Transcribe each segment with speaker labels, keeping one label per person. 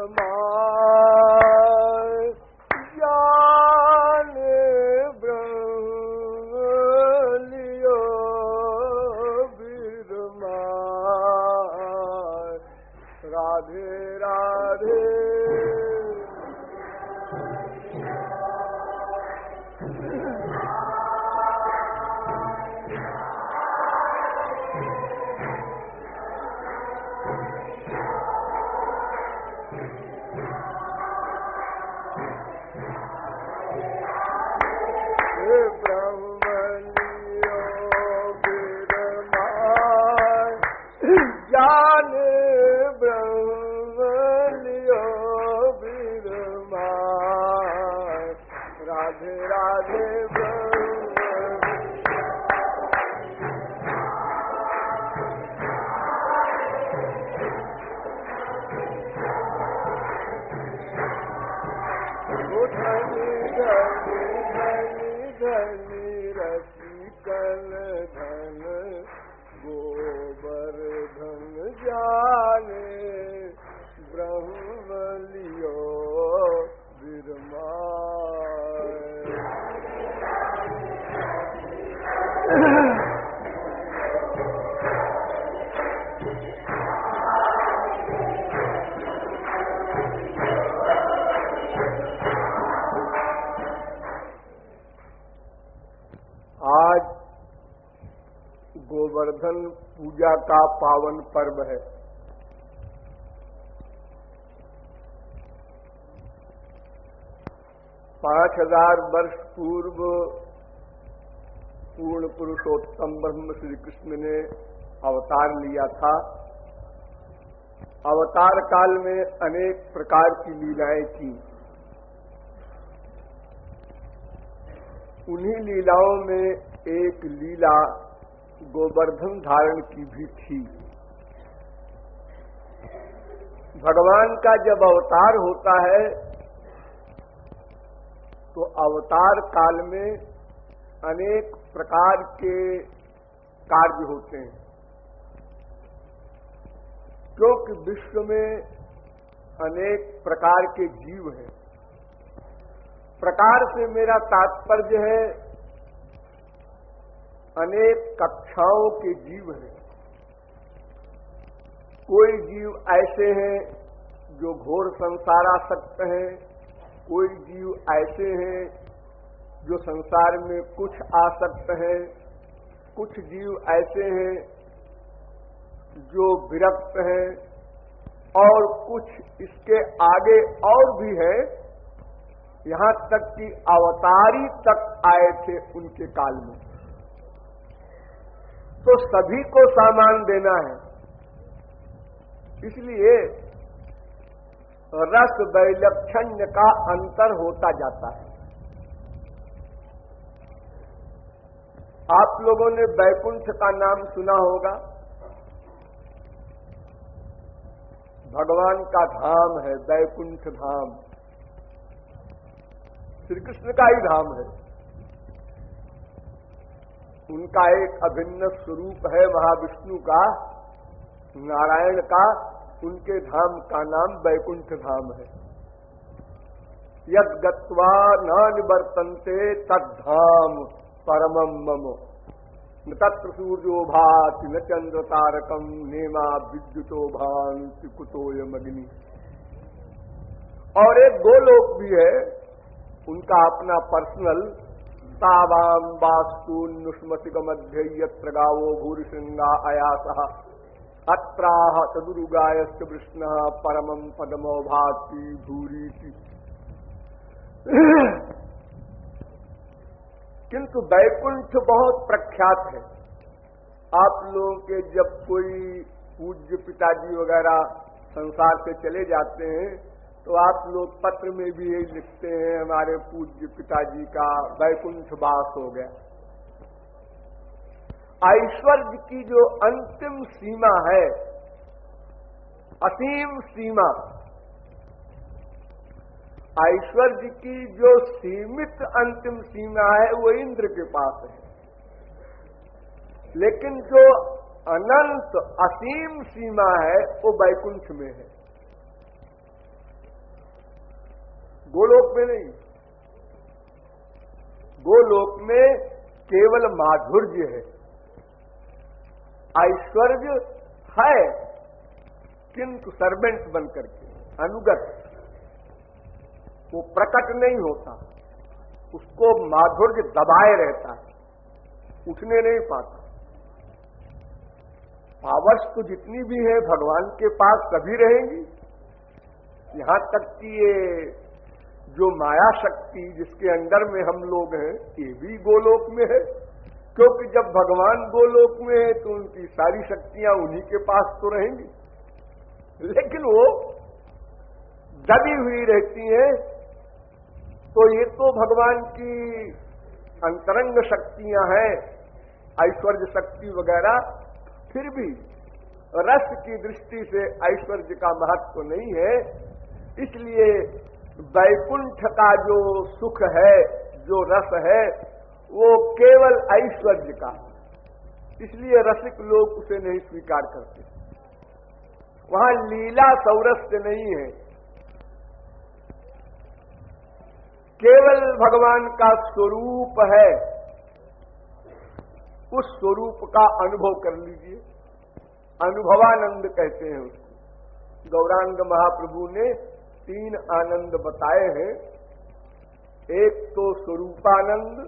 Speaker 1: बिरमाय ज्ञान ब्रह्म लियो बिरमाय। राधे राधे ज्ञान ब्रह्म लियो बिरमाय। राधे राधे धनी धनी धनी धनी रसिकन धन गोवर्धन जाने ब्रह्म लियो बिरमाय। आज गोवर्धन पूजा का पावन पर्व है। पांच 5000 वर्ष पूर्व पूर्ण पुरुषोत्तम ब्रह्म श्री कृष्ण ने अवतार लिया था। अवतार काल में अनेक प्रकार की लीलाएं की। उन्हीं लीलाओं में एक लीला गोवर्धन धारण की भी थी। भगवान का जब अवतार होता है तो अवतार काल में अनेक प्रकार के कार्य होते हैं, क्योंकि विश्व में अनेक प्रकार के जीव हैं। प्रकार से मेरा तात्पर्य है अनेक कक्षाओं के जीव हैं। कोई जीव ऐसे हैं जो घोर संसारासक्त हैं, कोई जीव ऐसे हैं जो संसार में कुछ आसक्त हैं, कुछ जीव ऐसे हैं जो विरक्त हैं, और कुछ इसके आगे और भी हैं, यहां तक कि अवतारी तक आए थे उनके काल में। तो सभी को सामान देना है, इसलिए रस वैलक्षण्य का अंतर होता जाता है। आप लोगों ने वैकुंठ का नाम सुना होगा। भगवान का धाम है वैकुंठ धाम, श्री कृष्ण का ही धाम है। उनका एक अभिन्न स्वरूप है महाविष्णु का, नारायण का। उनके धाम का नाम वैकुंठ धाम है। यद गत्वा न निवर्तन्ते तद्धाम परमं मम न तत्र सूर्यो भाति न चंद्र तारकम नेमा विद्युतो भान्ति कुतोयम अग्नि। और एक गोलोक भी है उनका अपना पर्सनल, तावाम वास्तुन्नुष्मतिक मध्य यत्र गावो भूरिशृंगा अयासः अत्राह तदुरुगायश्च कृष्णः परमं पदमो भाति भूरीति। किंतु वैकुंठ बहुत प्रख्यात है। आप लोगों के जब कोई पूज्य पिताजी वगैरह संसार से चले जाते हैं तो आप लोग पत्र में भी यही लिखते हैं हमारे पूज्य पिताजी का वैकुंठ वास हो गया। ऐश्वर्य की जो अंतिम सीमा है, असीम सीमा, ऐश्वर्य की जो सीमित अंतिम सीमा है वो इंद्र के पास है, लेकिन जो अनंत असीम सीमा है वो वैकुंठ में है। गोलोक में नहीं। गोलोक में केवल माधुर्य है, ऐश्वर्य है, किंतु सर्वेंट बनकर के, अनुगत, वो प्रकट नहीं होता, उसको माधुर्य दबाए रहता है, उठने नहीं पाता। पावर्स तो जितनी भी है भगवान के पास सभी रहेंगी, यहां तक कि ये जो माया शक्ति जिसके अंदर में हम लोग हैं, ये भी गोलोक में है, क्योंकि जब भगवान गोलोक में है तो उनकी सारी शक्तियां उन्हीं के पास तो रहेंगी, लेकिन वो दबी हुई रहती हैं। तो ये तो भगवान की अंतरंग शक्तियां हैं, ऐश्वर्य शक्ति वगैरह, फिर भी रस की दृष्टि से ऐश्वर्य का महत्व नहीं है। इसलिए वैकुंठ का जो सुख है, जो रस है, वो केवल ऐश्वर्य का, इसलिए रसिक लोग उसे नहीं स्वीकार करते। वहां लीला सौरस्य नहीं है, केवल भगवान का स्वरूप है, उस स्वरूप का अनुभव कर लीजिए। अनुभवानंद कहते हैं उसको। गौरांग महाप्रभु ने 3 आनंद बताए हैं, एक तो स्वरूपानंद,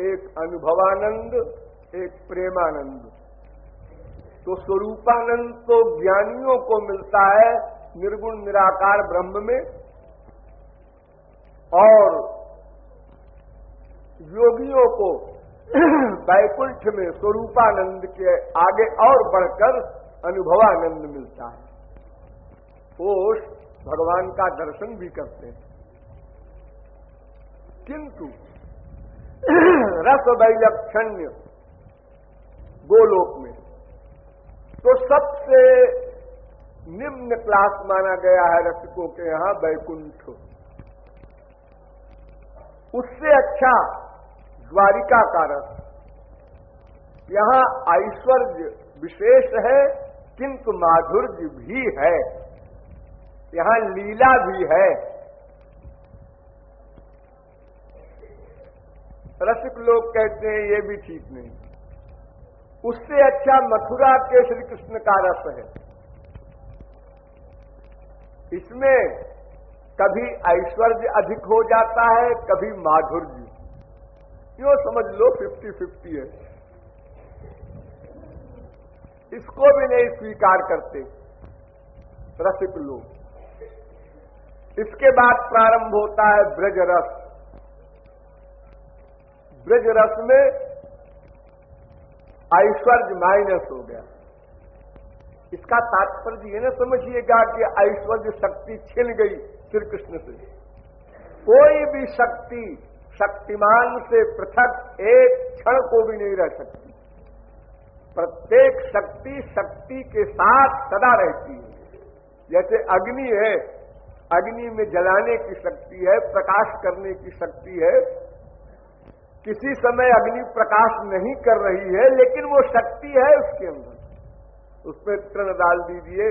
Speaker 1: एक अनुभवानंद, एक प्रेमानंद। तो स्वरूपानंद तो ज्ञानियों को मिलता है निर्गुण निराकार ब्रह्म में, और योगियों को वैकुंठ में स्वरूपानंद के आगे और बढ़कर अनुभवानंद मिलता है। वो भगवान का दर्शन भी करते हैं, किंतु रस वैलक्षण्य गोलोक में तो सबसे निम्न क्लास माना गया है रसिकों के यहां वैकुंठ। उससे अच्छा द्वारिका का रस। यहां ऐश्वर्य विशेष है, किंतु माधुर्य भी है, यहां लीला भी है। रसिक लोग कहते हैं ये भी ठीक नहीं। उससे अच्छा मथुरा के श्री कृष्ण का रस है। इसमें कभी ऐश्वर्य अधिक हो जाता है, कभी माधुर्य। यो समझ लो 50-50 है। इसको भी नहीं स्वीकार करते रसिक लोग। इसके बाद प्रारंभ होता है ब्रज रस। ब्रज रस में ऐश्वर्य माइनस हो गया। इसका तात्पर्य ये न समझिएगा कि ऐश्वर्य शक्ति छिन गई श्री कृष्ण से। कोई भी शक्ति शक्तिमान से पृथक एक क्षण को भी नहीं रह सकती। प्रत्येक शक्ति शक्ति के साथ सदा रहती है। जैसे अग्नि है, अग्नि में जलाने की शक्ति है, प्रकाश करने की शक्ति है। किसी समय अग्नि प्रकाश नहीं कर रही है, लेकिन वो शक्ति है उसके अंदर। उसमें तृण डाल दीजिए,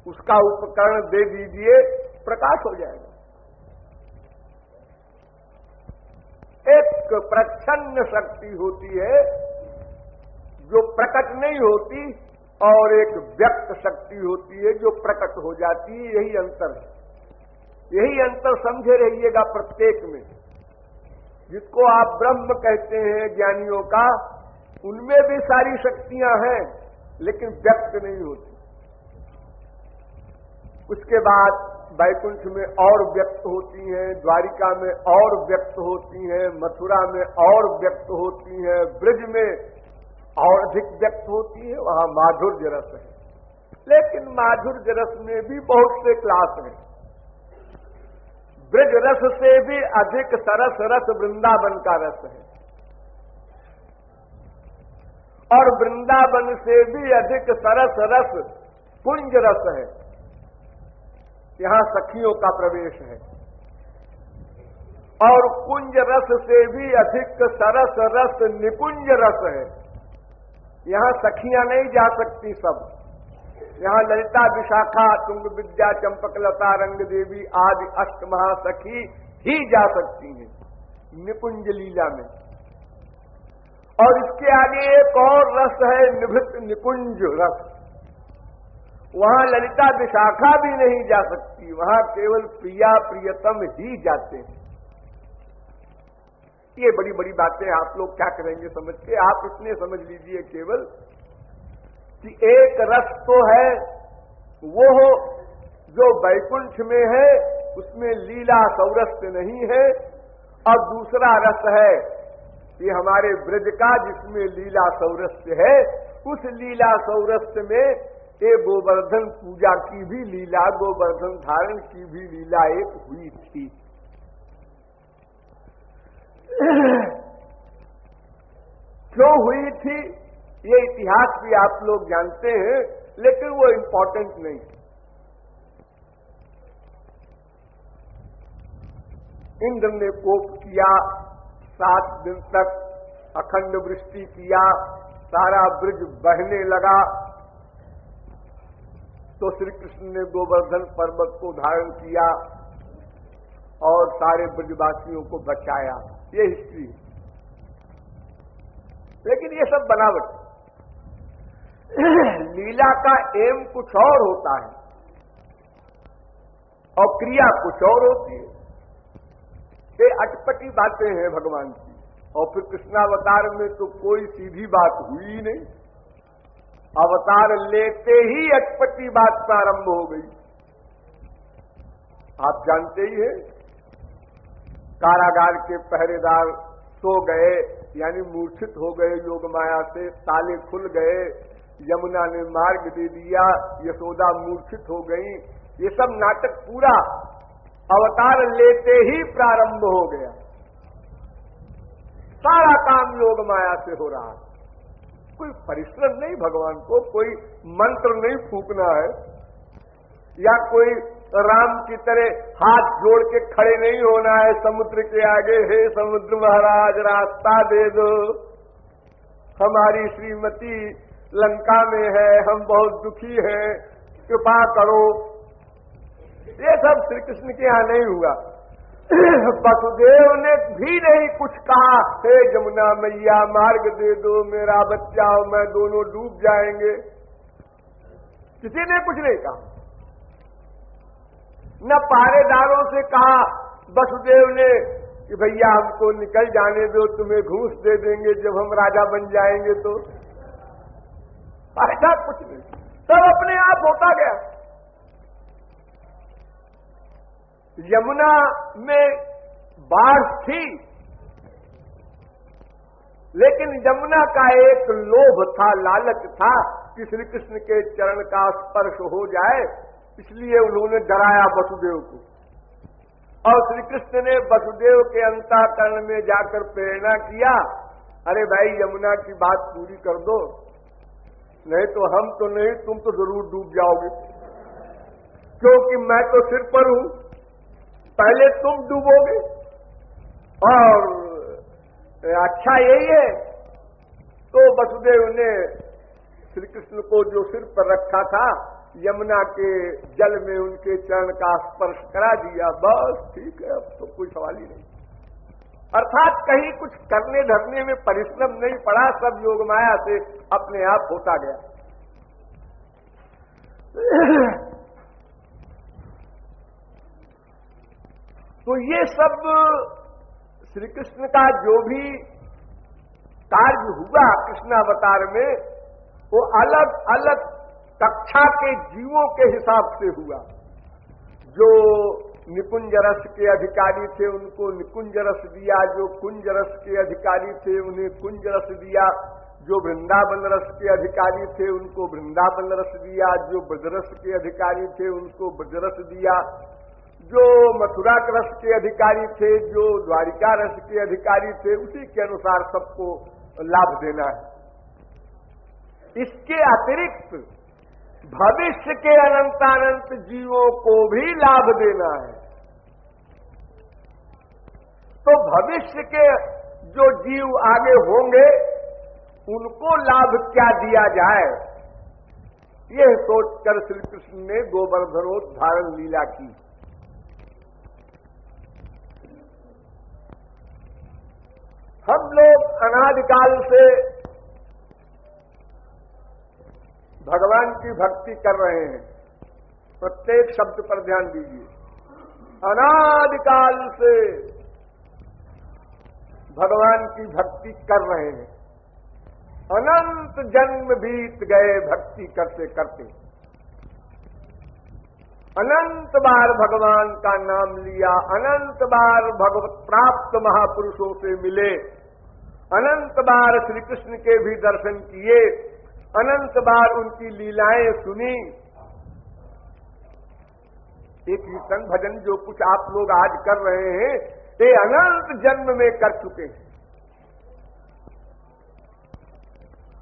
Speaker 1: उसका उपकरण दे दीजिए, प्रकाश हो जाएगा। एक प्रच्छन्न शक्ति होती है जो प्रकट नहीं होती, और एक व्यक्त शक्ति होती है जो प्रकट हो जाती है। यही अंतर है। यही अंतर समझे रहिएगा प्रत्येक में। जिसको आप ब्रह्म कहते हैं ज्ञानियों का, उनमें भी सारी शक्तियां हैं, लेकिन व्यक्त नहीं होती। उसके बाद वैकुंठ में और व्यक्त होती हैं, द्वारिका में और व्यक्त होती हैं, मथुरा में और व्यक्त होती हैं, ब्रज में और अधिक व्यक्त होती है। वहां माधुर्य रस है, लेकिन माधुर्य रस में भी बहुत से क्लास हैं। ब्रज रस से भी अधिक सरस रस वृंदावन का रस है, और वृंदावन से भी अधिक सरस रस कुंज रस है। यहां सखियों का प्रवेश है, और कुंज रस से भी अधिक सरस रस निकुंज रस है। यहां सखियां नहीं जा सकती सब, यहाँ ललिता, विशाखा, तुंग विद्या, चंपकलता, रंग देवी आदि अष्ट महासखी ही जा सकती हैं निकुंज लीला में। और इसके आगे एक और रस है, निभृत निकुंज रस। वहां ललिता विशाखा भी नहीं जा सकती, वहां केवल प्रिया प्रियतम ही जाते हैं। ये बड़ी बड़ी बातें आप लोग क्या करेंगे समझ के, आप इतने समझ लीजिए केवल कि एक रस तो है वो जो वैकुंठ में है, उसमें लीला सौरस्य नहीं है, और दूसरा रस है ये हमारे ब्रज का जिसमें लीला सौरस्य है। उस लीला सौरस्य में ये गोवर्धन पूजा की भी लीला, गोवर्धन धारण की भी लीला एक हुई थी। क्यों हुई थी ये इतिहास भी आप लोग जानते हैं, लेकिन वो इंपॉर्टेंट नहीं। इंद्र ने कोप किया, 7 दिन तक अखंड वृष्टि किया, सारा ब्रज बहने लगा, तो श्री कृष्ण ने गोवर्धन पर्वत को धारण किया और सारे ब्रजवासियों को बचाया। ये हिस्ट्री है, लेकिन ये सब बनावट। लीला का एम कुछ और होता है और क्रिया कुछ और होती है। ये अटपटी बातें हैं भगवान की। और फिर कृष्णावतार में तो कोई सीधी बात हुई ही नहीं, अवतार लेते ही अटपटी बात प्रारंभ हो गई। आप जानते ही हैं, कारागार के पहरेदार सो गए, यानी मूर्छित हो गए योग माया से, ताले खुल गए, यमुना ने मार्ग दे दिया, यशोदा मूर्छित हो गई। ये सब नाटक पूरा अवतार लेते ही प्रारंभ हो गया। सारा काम योग माया से हो रहा है, कोई परिश्रम नहीं भगवान को, कोई मंत्र नहीं फूकना है, या कोई राम की तरह हाथ जोड़ के खड़े नहीं होना है समुद्र के आगे, हे समुद्र महाराज रास्ता दे दो, हमारी श्रीमती लंका में है, हम बहुत दुखी हैं, कृपा करो। ये सब श्री कृष्ण के यहां नहीं हुआ। वसुदेव ने भी नहीं कुछ कहा, हे जमुना मैया मार्ग दे दो, मेरा बच्चा और मैं दोनों डूब जाएंगे, किसी ने कुछ नहीं कहा। न पहरेदारों से कहा वसुदेव ने कि भैया हमको निकल जाने दो, तुम्हें घूस दे देंगे जब हम राजा बन जाएंगे, तो ऐसा कुछ नहीं, सब अपने आप होता गया। यमुना में बाढ़ थी, लेकिन यमुना का एक लोभ था, लालच था कि श्री कृष्ण के चरण का स्पर्श हो जाए, इसलिए उन्होंने डराया वसुदेव को। और श्री कृष्ण ने वसुदेव के अंतःकरण में जाकर प्रेरणा किया, अरे भाई यमुना की बात पूरी कर दो, नहीं तो हम तो नहीं, तुम तो जरूर डूब जाओगे, क्योंकि मैं तो सिर पर हूं, पहले तुम डूबोगे। और अच्छा यही है। तो वसुदेव ने श्री कृष्ण को जो सिर पर रखा था, यमुना के जल में उनके चरण का स्पर्श करा दिया, बस ठीक है, अब तो कोई सवाल ही नहीं। अर्थात कहीं कुछ करने धरने में परिश्रम नहीं पड़ा, सब योग माया से अपने आप होता गया। तो ये सब श्री कृष्ण का जो भी कार्य हुआ कृष्णावतार में, वो अलग अलग कक्षा के जीवों के हिसाब से हुआ। जो निकुंज रस के अधिकारी थे उनको निकुंज रस दिया, जो कुंज रस के अधिकारी थे उन्हें कुंज रस दिया, जो वृंदावन रस के अधिकारी थे उनको वृंदावन रस दिया, जो ब्रजरस के अधिकारी थे उनको ब्रजरस दिया, जो मथुरा रस के अधिकारी थे, जो द्वारिका रस के अधिकारी थे, उसी के अनुसार सबको लाभ देना है। इसके अतिरिक्त भविष्य के अनंतानंत जीवों को भी लाभ देना है। तो भविष्य के जो जीव आगे होंगे उनको लाभ क्या दिया जाए, यह सोचकर श्री कृष्ण ने गोवर्धनोद्धारण लीला की। हम लोग अनादिकाल से भगवान की भक्ति कर रहे हैं। प्रत्येक शब्द पर ध्यान दीजिए। अनादिकाल से भगवान की भक्ति कर रहे हैं। अनंत जन्म बीत गए भक्ति करते करते। अनंत बार भगवान का नाम लिया, अनंत बार भगवत प्राप्त महापुरुषों से मिले, अनंत बार श्री कृष्ण के भी दर्शन किए, अनंत बार उनकी लीलाएं सुनी। ये कीर्तन भजन जो कुछ आप लोग आज कर रहे हैं, ये अनंत जन्म में कर चुके हैं।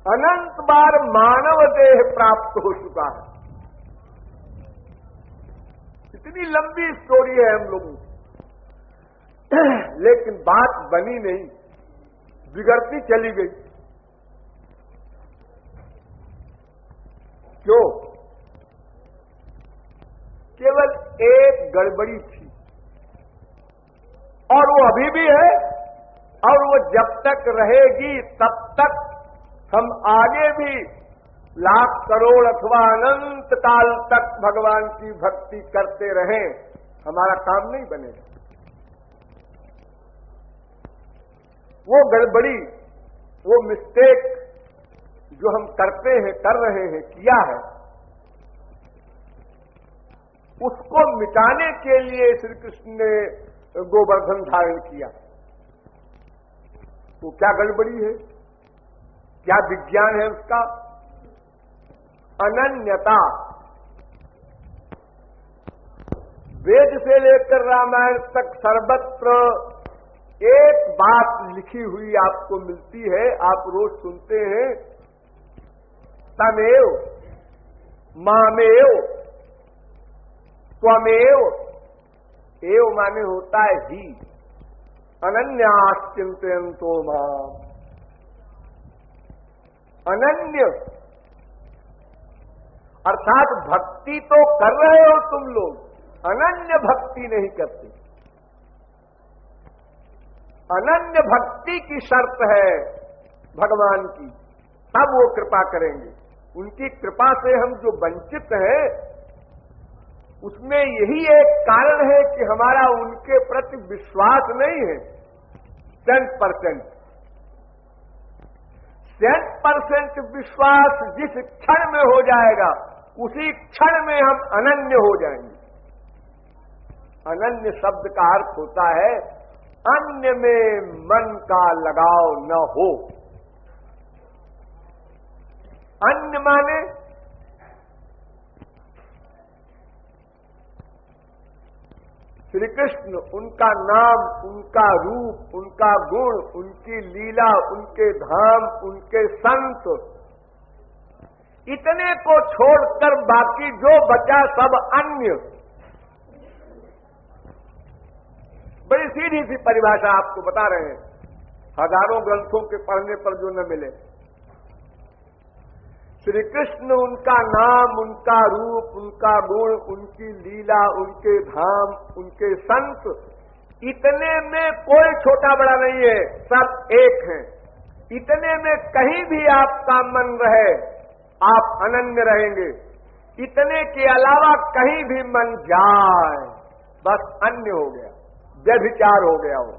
Speaker 1: अनंत बार मानव देह प्राप्त हो चुका है। इतनी लंबी स्टोरी है हम लोगों की, लेकिन बात बनी नहीं, बिगड़ती चली गई। क्यों? केवल एक गड़बड़ी थी, और वो अभी भी है, और वो जब तक रहेगी तब तक हम आगे भी लाख करोड़ अथवा अनंत काल तक भगवान की भक्ति करते रहें, हमारा काम नहीं बनेगा। वो गड़बड़ी, वो मिस्टेक जो हम करते हैं, कर रहे हैं, किया है, उसको मिटाने के लिए श्री कृष्ण ने गोवर्धन धारण किया। तो क्या गड़बड़ी है, क्या विज्ञान है उसका? अनन्यता। वेद से लेकर रामायण तक सर्वत्र एक बात लिखी हुई आपको मिलती है, आप रोज सुनते हैं, तमेव मामेव त्वमेव। एव माने होता है ही, अनन्याश्चिंतयन्तो माम। अनन्य अर्थात भक्ति तो कर रहे हो तुम लोग, अनन्य भक्ति नहीं करते। अनन्य भक्ति की शर्त है भगवान की, तब वो कृपा करेंगे। उनकी कृपा से हम जो वंचित हैं, उसमें यही एक कारण है कि हमारा उनके प्रति विश्वास नहीं है 100%। 100% विश्वास जिस क्षण में हो जाएगा, उसी क्षण में हम अनन्य हो जाएंगे। अनन्य शब्द का अर्थ होता है अन्य में मन का लगाव न हो। अन्य माने श्री कृष्ण, उनका नाम, उनका रूप, उनका गुण, उनकी लीला, उनके धाम, उनके संत, इतने को छोड़कर बाकी जो बचा सब अन्य। बड़ी सीधी सी परिभाषा आपको बता रहे हैं, हजारों ग्रंथों के पढ़ने पर जो न मिले। श्री कृष्ण, उनका नाम, उनका रूप, उनका गुण, उनकी लीला, उनके धाम, उनके संत, इतने में कोई छोटा बड़ा नहीं है, सब एक हैं। इतने में कहीं भी आपका मन रहे, आप अनन्य रहेंगे। इतने के अलावा कहीं भी मन जाए, बस अन्य हो गया, व्यभिचार हो गया हो।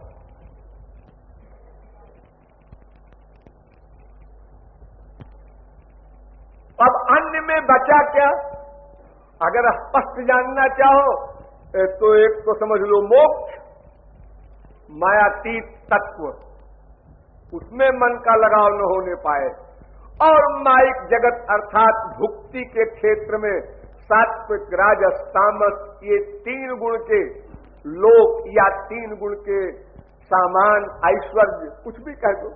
Speaker 1: अब अन्य में बचा क्या? अगर स्पष्ट जानना चाहो तो एक तो समझ लो मोक्ष, मायातीत तत्व, उसमें मन का लगाव न होने पाए, और माइक जगत अर्थात भुक्ति के क्षेत्र में सात्विक, राजस, तामस, ये 3 गुण के लोक या 3 गुण के सामान, ऐश्वर्य, कुछ भी कह दो,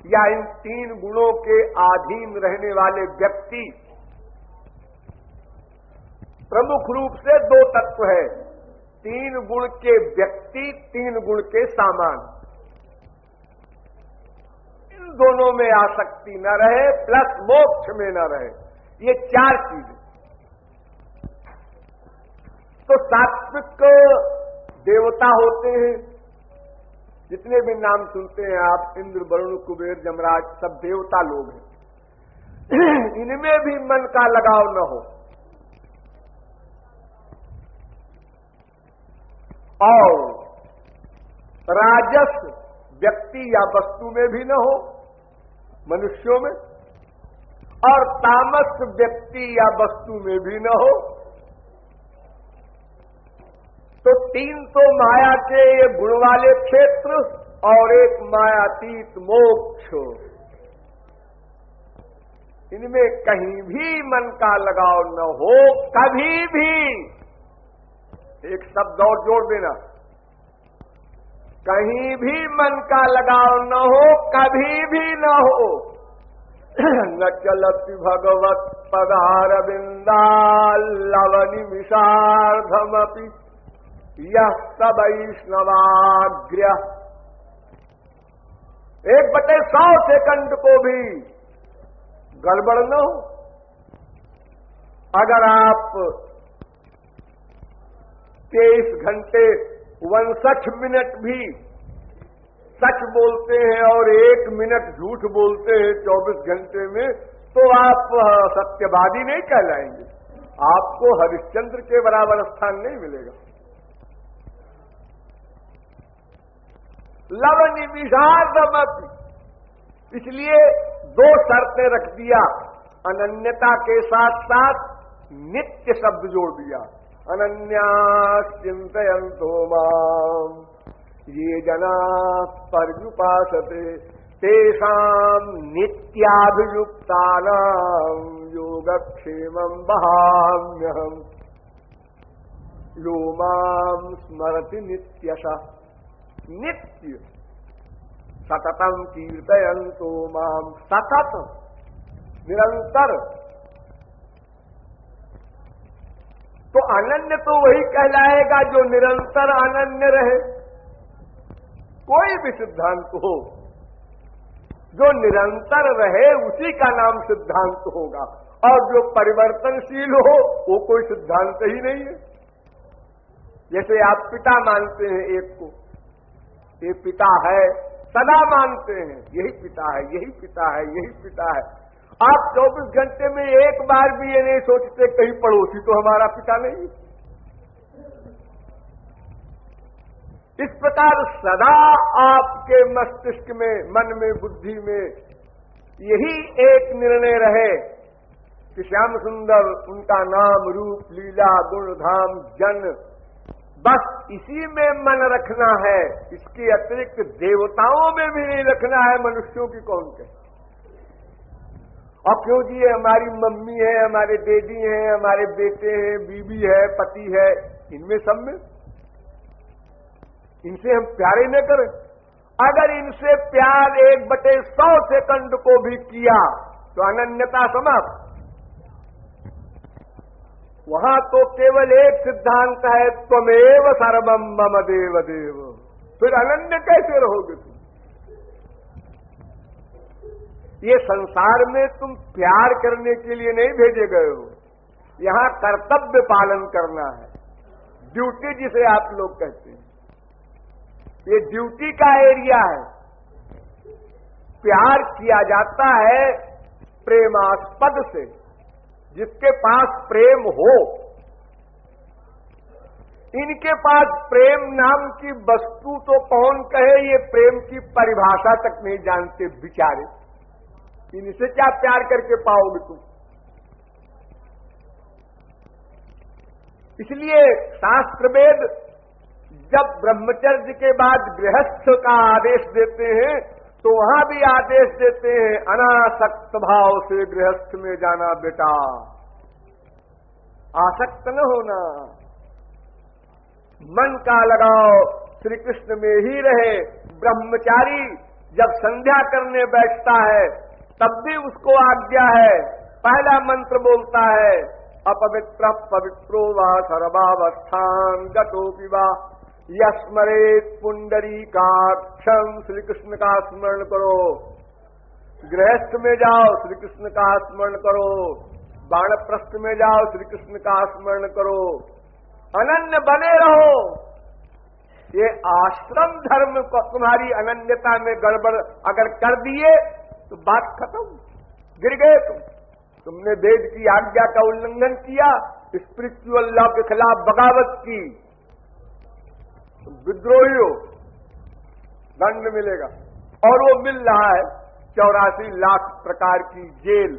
Speaker 1: या इन 3 गुणों के अधीन रहने वाले व्यक्ति। प्रमुख रूप से 2 तत्व है, 3 गुण के व्यक्ति, 3 गुण के सामान। इन दोनों में आसक्ति न रहे, प्लस मोक्ष में न रहे, ये 4 चीजें। तो सात्विक देवता होते हैं, जितने भी नाम सुनते हैं आप, इंद्र, वरुण, कुबेर, जमराज, सब देवता लोग हैं। इनमें भी मन का लगाव न हो, और राजस व्यक्ति या वस्तु में भी न हो, मनुष्यों में, और तामस व्यक्ति या वस्तु में भी न हो। तो 3 तो माया के ये गुण वाले क्षेत्र और एक मायातीत मोक्ष, इनमें कहीं भी मन का लगाव न हो, कभी भी। एक शब्द और जोड़ देना, कहीं भी मन का लगाव न हो, कभी भी न हो। न चलति भगवत पदारविंदाल्लवनिमिषार्धमपि यह सब वैष्णवाग्र्य। 1/100 सेकंड को भी गड़बड़ न हो। अगर आप 23 घंटे 59 मिनट भी सच बोलते हैं और 1 मिनट झूठ बोलते हैं 24 घंटे में, तो आप सत्यवादी नहीं कहलाएंगे। आपको हरिश्चंद्र के बराबर स्थान नहीं मिलेगा। लवनिमिषार्धमपि, इसलिए 2 शर्तें रख दिया, अनन्यता के साथ साथ नित्य शब्द जोड़ दिया। अनन्यास चिंतयन्तो माम ये जना पर्युपासते तेषां नित्याभियुक्तानां योगक्षेमं वहाम्यहम् यो मां स्मरति नित्यशः। नित्य सततम कीर्तयन्तो माम, सतत निरंतर। तो अनन्य तो वही कहलाएगा जो निरंतर अनन्य रहे। कोई भी सिद्धांत हो जो निरंतर रहे उसी का नाम सिद्धांत होगा, और जो परिवर्तनशील हो वो कोई सिद्धांत ही नहीं है। जैसे आप पिता मानते हैं एक को, ये पिता है, सदा मानते हैं यही पिता है, यही पिता है, यही पिता है। आप 24 घंटे में एक बार भी ये नहीं सोचते कहीं पड़ोसी तो हमारा पिता नहीं। इस प्रकार सदा आपके मस्तिष्क में, मन में, बुद्धि में यही एक निर्णय रहे कि श्याम सुंदर उनका नाम, रूप, लीला, गुण, धाम, जन, बस इसी में मन रखना है। इसके अतिरिक्त देवताओं में भी नहीं रखना है। मनुष्यों की कौन कहे? और क्यों जी, ये हमारी मम्मी है, हमारे डैडी हैं, हमारे बेटे हैं, बीवी है, पति है, इनमें सब में इनसे हम प्यारे न करें। अगर इनसे प्यार 1/100 सेकंड को भी किया तो अनन्यता समाप्त। वहां तो केवल एक सिद्धांत है, त्वमेव सर्वम मम देव देव। फिर अनन्य कैसे रहोगे तुम? ये संसार में तुम प्यार करने के लिए नहीं भेजे गए हो, यहां कर्तव्य पालन करना है। ड्यूटी जिसे आप लोग कहते हैं, ये ड्यूटी का एरिया है। प्यार किया जाता है प्रेमास्पद से, जिसके पास प्रेम हो। इनके पास प्रेम नाम की वस्तु तो कौन कहे, ये प्रेम की परिभाषा तक नहीं जानते बेचारे। इनसे क्या प्यार करके पाओगे तुम? इसलिए शास्त्र वेद जब ब्रह्मचर्य के बाद गृहस्थ का आदेश देते हैं तो वहां भी आदेश देते हैं अनासक्त भाव से गृहस्थ में जाना बेटा, आसक्त न होना। मन का लगाव श्री कृष्ण में ही रहे। ब्रह्मचारी जब संध्या करने बैठता है तब भी उसको आज्ञा है, पहला मंत्र बोलता है अपवित्र पवित्रो वा सर्वावस्थान गतोपि वा यस्मरेत पुंडरीकाक्षं। श्री कृष्ण का स्मरण करो। गृहस्थ में जाओ, श्री कृष्ण का स्मरण करो। वानप्रस्थ में जाओ, श्री कृष्ण का स्मरण करो, अनन्य बने रहो। ये आश्रम धर्म को तुम्हारी अनन्यता में गड़बड़ अगर कर दिए तो बात खत्म, गिर गए तुमने वेद की आज्ञा का उल्लंघन किया, स्पिरिचुअल लॉ के खिलाफ बगावत की, विद्रोही हो, दंड मिलेगा। और वो मिल रहा है 84 लाख प्रकार की जेल।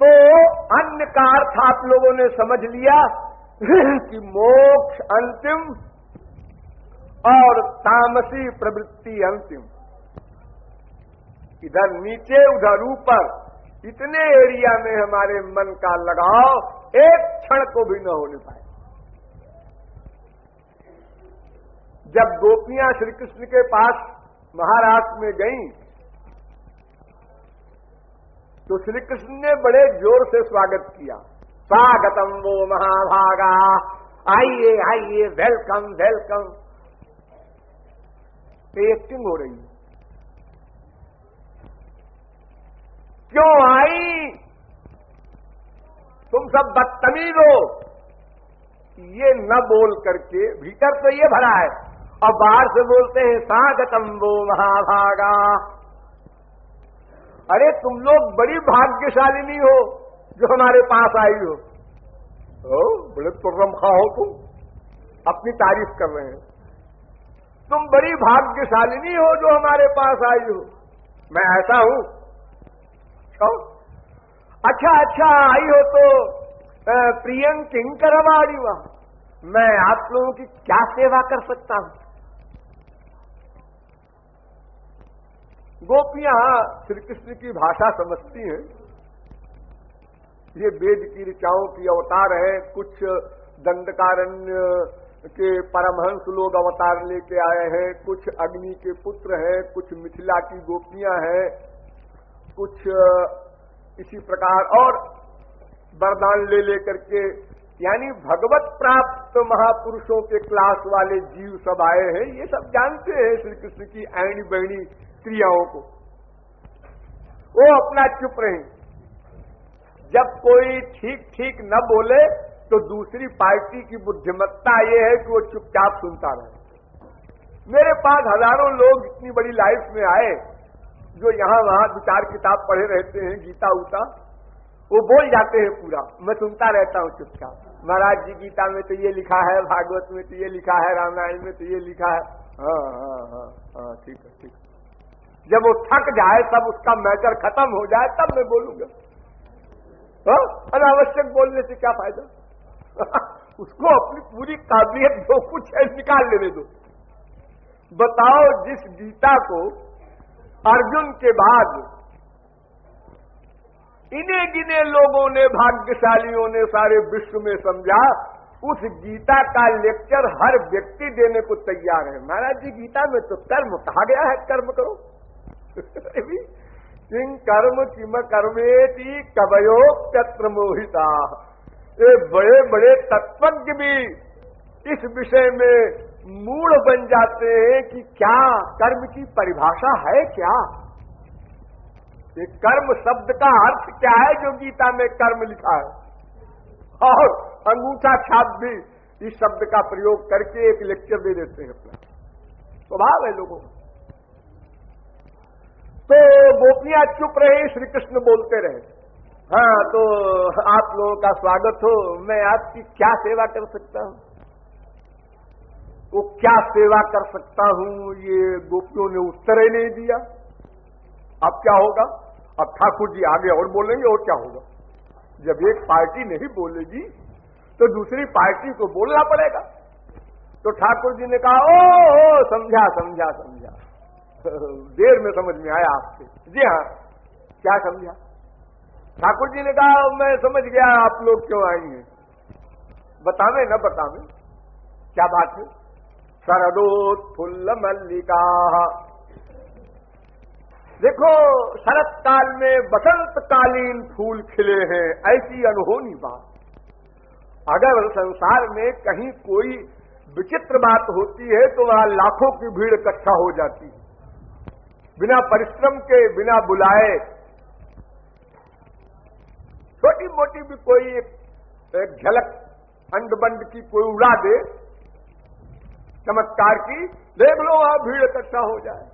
Speaker 1: तो अन्य का अर्थ आप लोगों ने समझ लिया कि मोक्ष अंतिम और तामसी प्रवृत्ति अंतिम। इधर नीचे उधर ऊपर, इतने एरिया में हमारे मन का लगाव एक क्षण को भी न होने पाए। जब गोपियां श्री कृष्ण के पास महाराष्ट्र में गईं, तो श्री कृष्ण ने बड़े जोर से स्वागत किया। स्वागतम वो महाभागा, आइए आइए, वेलकम वेलकम। ये एक्टिंग हो रही है। क्यों आई? तुम सब बदतमीज हो। ये न बोल करके, भीतर तो ये भरा है और बाहर से बोलते हैं स्वागतम वो महाभागा। अरे तुम लोग बड़ी भाग्यशालिनी हो जो हमारे पास आई हो। बड़े तुर्रमखा हो तुम, अपनी तारीफ कर रहे हैं। तुम बड़ी भाग्यशालिनी हो जो हमारे पास आई हो। मैं ऐसा हूं? अच्छा आई हो तो प्रियं किंकरवाणी वाह, मैं आप लोगों की क्या सेवा कर सकता हूं? गोपियां श्री कृष्ण की भाषा समझती हैं। ये वेद की ऋचाओं की अवतार है। कुछ दंडकारण्य के परमहंस लोग अवतार लेके आए हैं, कुछ अग्नि के पुत्र हैं, कुछ मिथिला की गोपियां हैं, कुछ इसी प्रकार और वरदान ले करके, यानी भगवत प्राप्त महापुरुषों के क्लास वाले जीव सब आए हैं। ये सब जानते हैं श्री कृष्ण की ऐणी बहनी क्रियाओं को। वो अपना चुप रहे। जब कोई ठीक ठीक न बोले तो दूसरी पार्टी की बुद्धिमत्ता ये है कि वो चुपचाप सुनता रहे। मेरे पास हजारों लोग इतनी बड़ी लाइफ में आए जो यहां वहां 2-4 किताब पढ़े रहते हैं, गीता उता, वो बोल जाते हैं पूरा, मैं सुनता रहता हूं चुपचाप। महाराज जी गीता में तो ये लिखा है, भागवत में तो ये लिखा है, रामायण में तो ये लिखा है। हाँ ठीक है ठीक है। जब वो थक जाए, तब उसका मैटर खत्म हो जाए, तब मैं बोलूंगा। अनावश्यक बोलने से क्या फायदा? उसको अपनी पूरी काबिलियत जो कुछ है निकाल लेने दो। बताओ, जिस गीता को अर्जुन के बाद इन्हें गिने लोगों ने, भाग्यशालियों ने सारे विश्व में समझा, उस गीता का लेक्चर हर व्यक्ति देने को तैयार है। महाराज जी गीता में तो कर्म कहा गया है, कर्म करो। किं कर्म किम कर्मेति कवयो तत्र मोहिता। ये बड़े बड़े तत्वज्ञ भी इस विषय में मूढ़ बन जाते हैं कि क्या कर्म की परिभाषा है क्या? ये कर्म शब्द का अर्थ क्या है जो गीता में कर्म लिखा है? और अंगूठा छाप भी इस शब्द का प्रयोग करके एक लेक्चर दे देते हैं। अपना स्वभाव है लोगों का। तो गोपियां चुप रहे, श्री कृष्ण बोलते रहे। हाँ, तो आप लोगों का स्वागत हो, मैं आपकी क्या सेवा कर सकता हूं? वो क्या सेवा कर सकता हूं, ये गोपियों ने उत्तर ही नहीं दिया। अब क्या होगा? अब ठाकुर जी आगे और बोलेंगे, और क्या होगा? जब एक पार्टी नहीं बोलेगी तो दूसरी पार्टी को बोलना पड़ेगा। तो ठाकुर जी ने कहा, ओ समझा समझा समझा, देर में समझ में आया आपसे। जी हाँ, क्या समझा? ठाकुर जी ने कहा, मैं समझ गया आप लोग क्यों आई हैं। बतावे न बतावे, क्या बात है? शरदोत्फुल्ल मल्लिका। देखो, शरत काल में बसंतकालीन फूल खिले हैं, ऐसी अनहोनी बात। अगर संसार में कहीं कोई विचित्र बात होती है तो वहां लाखों की भीड़ इकट्ठा हो जाती है। बिना परिश्रम के, बिना बुलाए, छोटी मोटी भी कोई एक झलक अंड बंड की कोई उड़ा दे चमत्कार की, देख लो वहां भीड़ इकट्ठा हो जाए।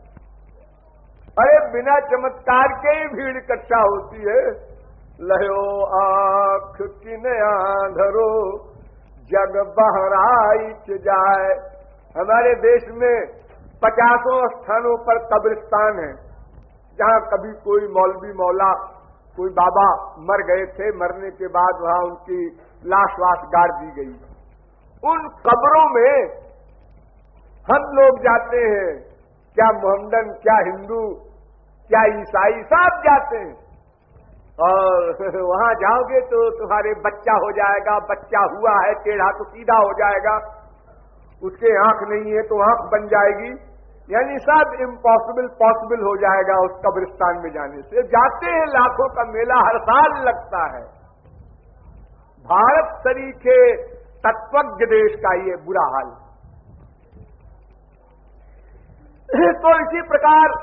Speaker 1: अरे बिना चमत्कार के ही भीड़ इकट्ठा होती है। लयो आंख किन आंधरो जग बहराइच जाए। हमारे देश में 50 स्थानों पर कब्रिस्तान है, जहां कभी कोई मौलवी मौला, कोई बाबा मर गए थे, मरने के बाद वहां उनकी लाश वाश गाड़ दी गई। उन कब्रों में हम लोग जाते हैं, क्या मोहम्मदन, क्या हिंदू, क्या ईसाई, सब जाते हैं। और वहां जाओगे तो तुम्हारे बच्चा हो जाएगा, बच्चा हुआ है टेढ़ा तो सीधा हो जाएगा, उसके आंख नहीं है तो आंख बन जाएगी, यानी सब इम्पॉसिबल पॉसिबल हो जाएगा उस कब्रिस्तान में जाने से। जाते हैं, लाखों का मेला हर साल लगता है। भारत सरीखे तत्वज्ञ देश का ये बुरा हाल। तो इसी प्रकार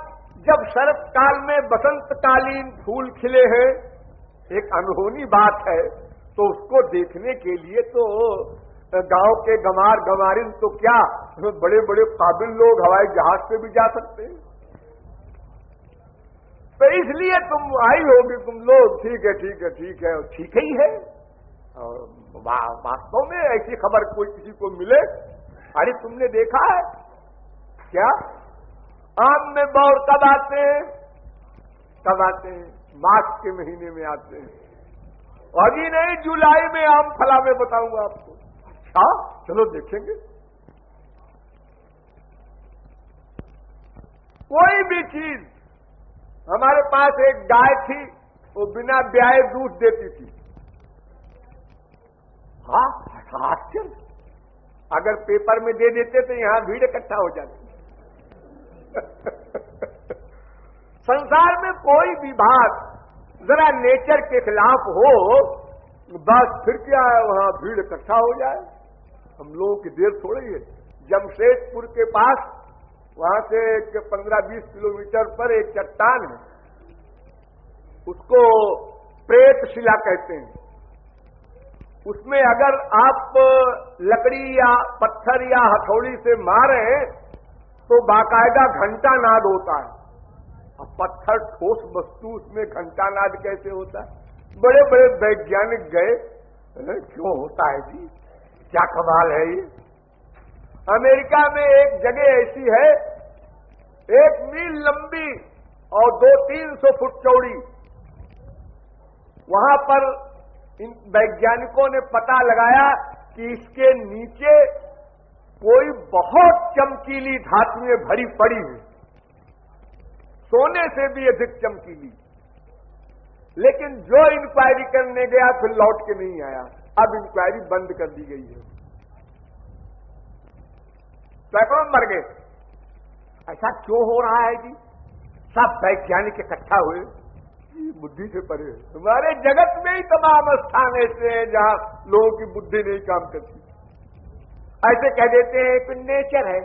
Speaker 1: जब शरत काल में बसंतकालीन फूल खिले हैं, एक अनहोनी बात है, तो उसको देखने के लिए तो गांव के गमार गमारिन तो क्या, बड़े बड़े काबिल लोग हवाई जहाज पे भी जा सकते हैं। तो इसलिए तुम आई होगी तुम लोग, ठीक है ठीक है ठीक है, ठीक ही है। और वास्तव में ऐसी खबर कोई किसी को मिले, अरे तुमने देखा है क्या आम में बौर कब आते हैं? कब आते हैं? मार्च के महीने में आते हैं। अभी नहीं, जुलाई में आम फला में बताऊंगा आपको। अच्छा चलो देखेंगे। कोई भी चीज, हमारे पास एक गाय थी, वो बिना ब्याए दूध देती थी। हाँ आश्चर्य, अगर पेपर में दे देते तो यहां भीड़ इकट्ठा हो जाती। संसार में कोई भी बात जरा नेचर के खिलाफ हो, बस फिर क्या है, वहां भीड़ इकट्ठा हो जाए। हम लोगों की देर थोड़ी है। जमशेदपुर के पास, वहां से 15-20 किलोमीटर पर एक चट्टान है, उसको प्रेत शिला कहते हैं। उसमें अगर आप लकड़ी या पत्थर या हथौड़ी से मारे तो बाकायदा घंटा नाद होता है। अब पत्थर ठोस वस्तु, उसमें घंटा नाद कैसे होता है? बड़े बड़े वैज्ञानिक गए, क्यों होता है जी, क्या कमाल है ये। अमेरिका में एक जगह ऐसी है, 1 मील लंबी और 200-300 फुट चौड़ी। वहां पर इन वैज्ञानिकों ने पता लगाया कि इसके नीचे कोई बहुत चमकीली धातुएं भरी पड़ी है, सोने से भी अधिक चमकीली। लेकिन जो इंक्वायरी करने गया फिर लौट के नहीं आया। अब इंक्वायरी बंद कर दी गई है, सैकड़ों मर गए। ऐसा क्यों हो रहा है जी? सब वैज्ञानिक इकट्ठा हुए, बुद्धि से परे। हमारे जगत में ही तमाम स्थान ऐसे हैं जहां लोगों की बुद्धि नहीं काम करती। ऐसे कह देते हैं कि नेचर है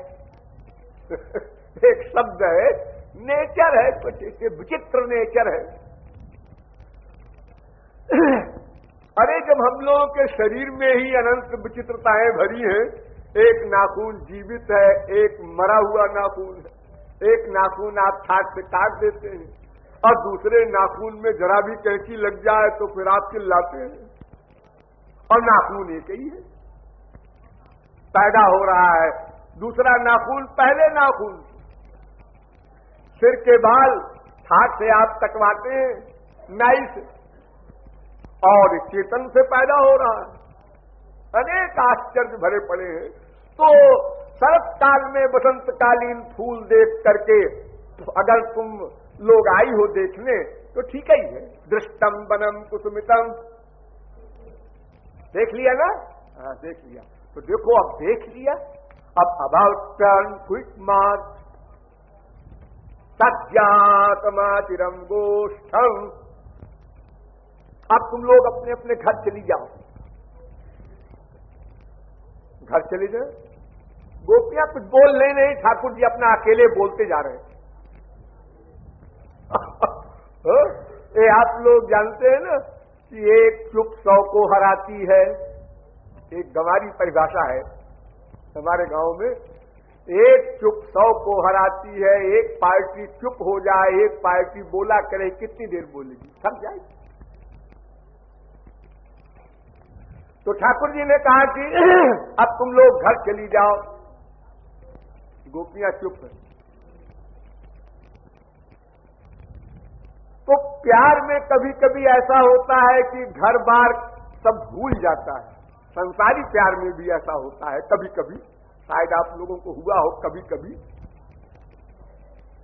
Speaker 1: एक शब्द है, नेचर है, कुछ विचित्र नेचर है। अरे जब हम लोगों के शरीर में ही अनंत विचित्रताएं भरी हैं, एक नाखून जीवित है, एक मरा हुआ नाखून है। एक नाखून आप छाट से काट देते हैं और दूसरे नाखून में जरा भी कैंची लग जाए तो फिर आप चिल्लाते हैं, और नाखून एक ही है। पैदा हो रहा है दूसरा नाखून पहले नाखून, सिर के बाल हाथ से आप कटवाते हैं नाई से, और चेतन से पैदा हो रहा है। अनेक आश्चर्य भरे पड़े हैं। तो शरत काल में बसंतकालीन फूल देख करके तो अगर तुम लोग आई हो देखने तो ठीक ही है। दृष्टम वनम कुसुमितम, देख लिया ना? हाँ देख लिया। तो देखो अब देख लिया, अब अबाउट टर्न क्विक मार्च सज्जातमातिरम गोष्ठम। अब तुम लोग अपने अपने घर चली जाओ, घर चले जाओ। गोपियां कुछ बोल नहीं, ठाकुर जी अपना अकेले बोलते जा रहे हैं। ये आप लोग जानते हैं ना कि एक चुप 100 को हराती है। एक गंवारी परिभाषा है हमारे गांव में। एक चुप 100 को हराती है। एक पार्टी चुप हो जाए, एक पार्टी बोला करे, कितनी देर बोलेगी, थक जाएगी। तो ठाकुर जी ने कहा कि अब तुम लोग घर चली जाओ। गोपियां चुप है। तो प्यार में कभी कभी ऐसा होता है कि घर बार सब भूल जाता है। संसारी प्यार में भी ऐसा होता है कभी कभी, शायद आप लोगों को हुआ हो कभी कभी।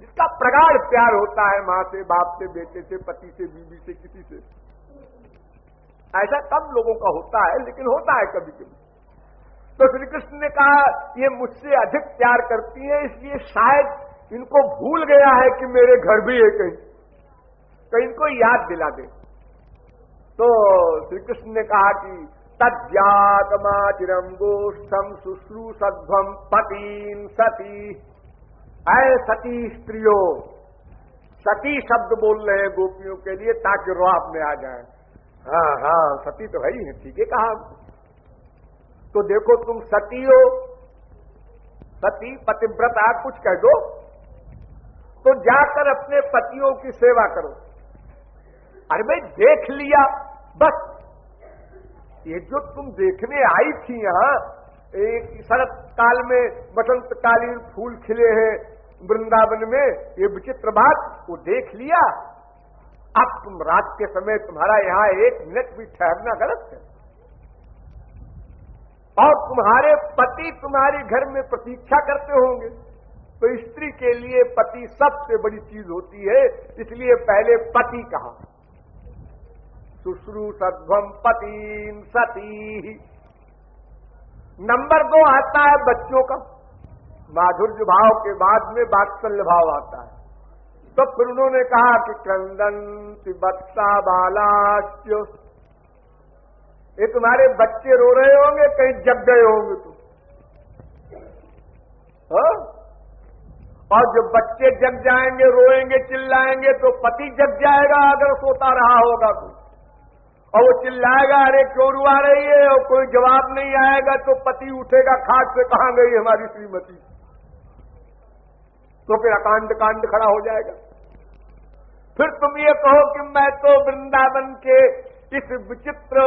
Speaker 1: जिसका प्रगाढ़ प्यार होता है मां से, बाप से, बेटे से, पति से, बीवी से, किसी से, ऐसा कम लोगों का होता है, लेकिन होता है कभी कभी। तो श्री कृष्ण ने कहा ये मुझसे अधिक प्यार करती है, इसलिए शायद इनको भूल गया है कि मेरे घर भी है कहीं, तो इनको याद दिला दे। तो श्री कृष्ण ने कहा कि तज्जातमाचिरम गोष्ठम शुश्रूषध्वम पतीन सती। ऐ सती स्त्रियों, सती शब्द बोल रहे हैं गोपियों के लिए ताकि रौब में आ जाए। हाँ हाँ, सती तो है ही है, ठीक है कहा। तो देखो तुम सती हो, सती पतिव्रता कुछ कह दो, तो जाकर अपने पतियों की सेवा करो। अरे भाई देख लिया बस, ये जो तुम देखने आई थी यहां, एक शरत काल में बसंतकालीन फूल खिले हैं वृंदावन में, ये विचित्र बात वो देख लिया। अब तुम रात के समय तुम्हारा यहां 1 मिनट भी ठहरना गलत है। और तुम्हारे पति तुम्हारे घर में प्रतीक्षा करते होंगे, तो स्त्री के लिए पति सबसे बड़ी चीज होती है, इसलिए पहले पति कहा। शुश्रूषध्वम पतीन सती। नंबर 2 आता है बच्चों का। माधुर्य भाव के बाद में वात्सल्य भाव आता है। तो फिर उन्होंने कहा कि क्रंदन्ति वत्सा बालाश्च। ये तुम्हारे बच्चे रो रहे होंगे, कहीं जग गए होंगे तुम। और जब बच्चे जग जाएंगे, रोएंगे, चिल्लाएंगे, तो पति जग जाएगा अगर सोता रहा होगा तो। और वो चिल्लाएगा अरे क्यों रुआ रही है, और कोई जवाब नहीं आएगा, तो पति उठेगा खाट से, कहां गई हमारी श्रीमती। तो फिर अकांड कांड खड़ा हो जाएगा। फिर तुम ये कहो कि मैं तो वृंदावन के इस विचित्र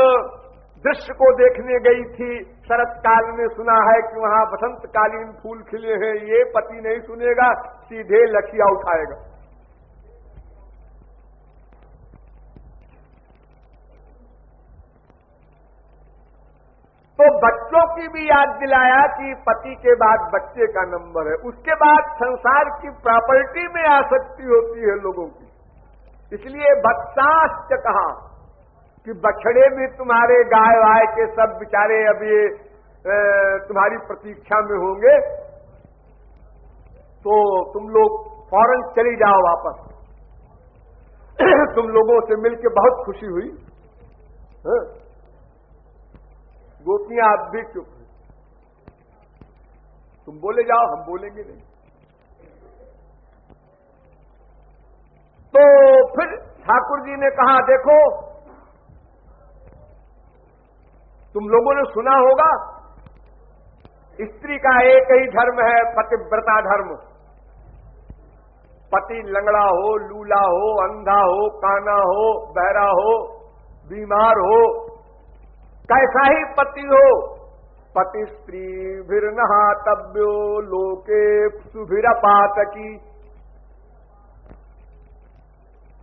Speaker 1: दृश्य को देखने गई थी, शरत काल में सुना है कि वहां बसंतकालीन फूल खिले हैं। ये पति नहीं सुनेगा, सीधे लठिया उठाएगा। तो बच्चों की भी याद दिलाया कि पति के बाद बच्चे का नंबर है। उसके बाद संसार की प्रॉपर्टी में आसक्ति होती है लोगों की, इसलिए बत्साश्च कहा कि बछड़े भी तुम्हारे गाय वाय के सब बेचारे अभी तुम्हारी प्रतीक्षा में होंगे, तो तुम लोग फौरन चली जाओ वापस। तुम लोगों से मिलकर बहुत खुशी हुई। गोपियां आप भी चुप हैं, तुम बोले जाओ, हम बोलेंगे नहीं। तो फिर ठाकुर जी ने कहा देखो, तुम लोगों ने सुना होगा स्त्री का एक ही धर्म है, पतिव्रता धर्म। पति लंगड़ा हो, लूला हो, अंधा हो, काना हो, बहरा हो, बीमार हो, कैसा ही पति हो, पति स्त्री भीर नहातव्यो लोके सुभिरपातकी।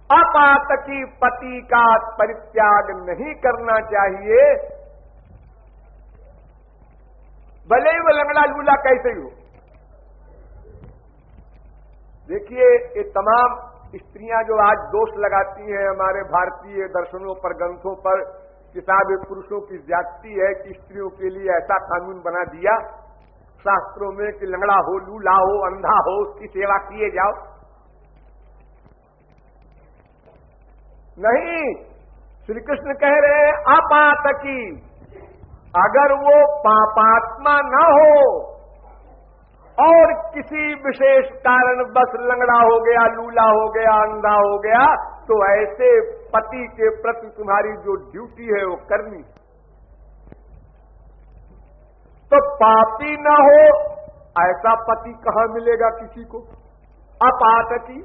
Speaker 1: अपातकी पति का परित्याग नहीं करना चाहिए, भले ही वो लंगड़ा लूला कैसे ही हो। देखिए ये तमाम स्त्रियां जो आज दोष लगाती हैं हमारे भारतीय दर्शनों पर, ग्रंथों पर, किताब पुरुषों की ज्यादती है कि स्त्रियों के लिए ऐसा कानून बना दिया शास्त्रों में कि लंगड़ा हो, लूला हो, अंधा हो, उसकी सेवा किए जाओ। नहीं, श्री कृष्ण कह रहे हैं अपातकी। अगर वो पापात्मा न हो और किसी विशेष कारण बस लंगड़ा हो गया, लूला हो गया, अंधा हो गया, तो ऐसे पति के प्रति तुम्हारी जो ड्यूटी है वो करनी। तो पापी न हो ऐसा पति कहां मिलेगा किसी को? अपातकी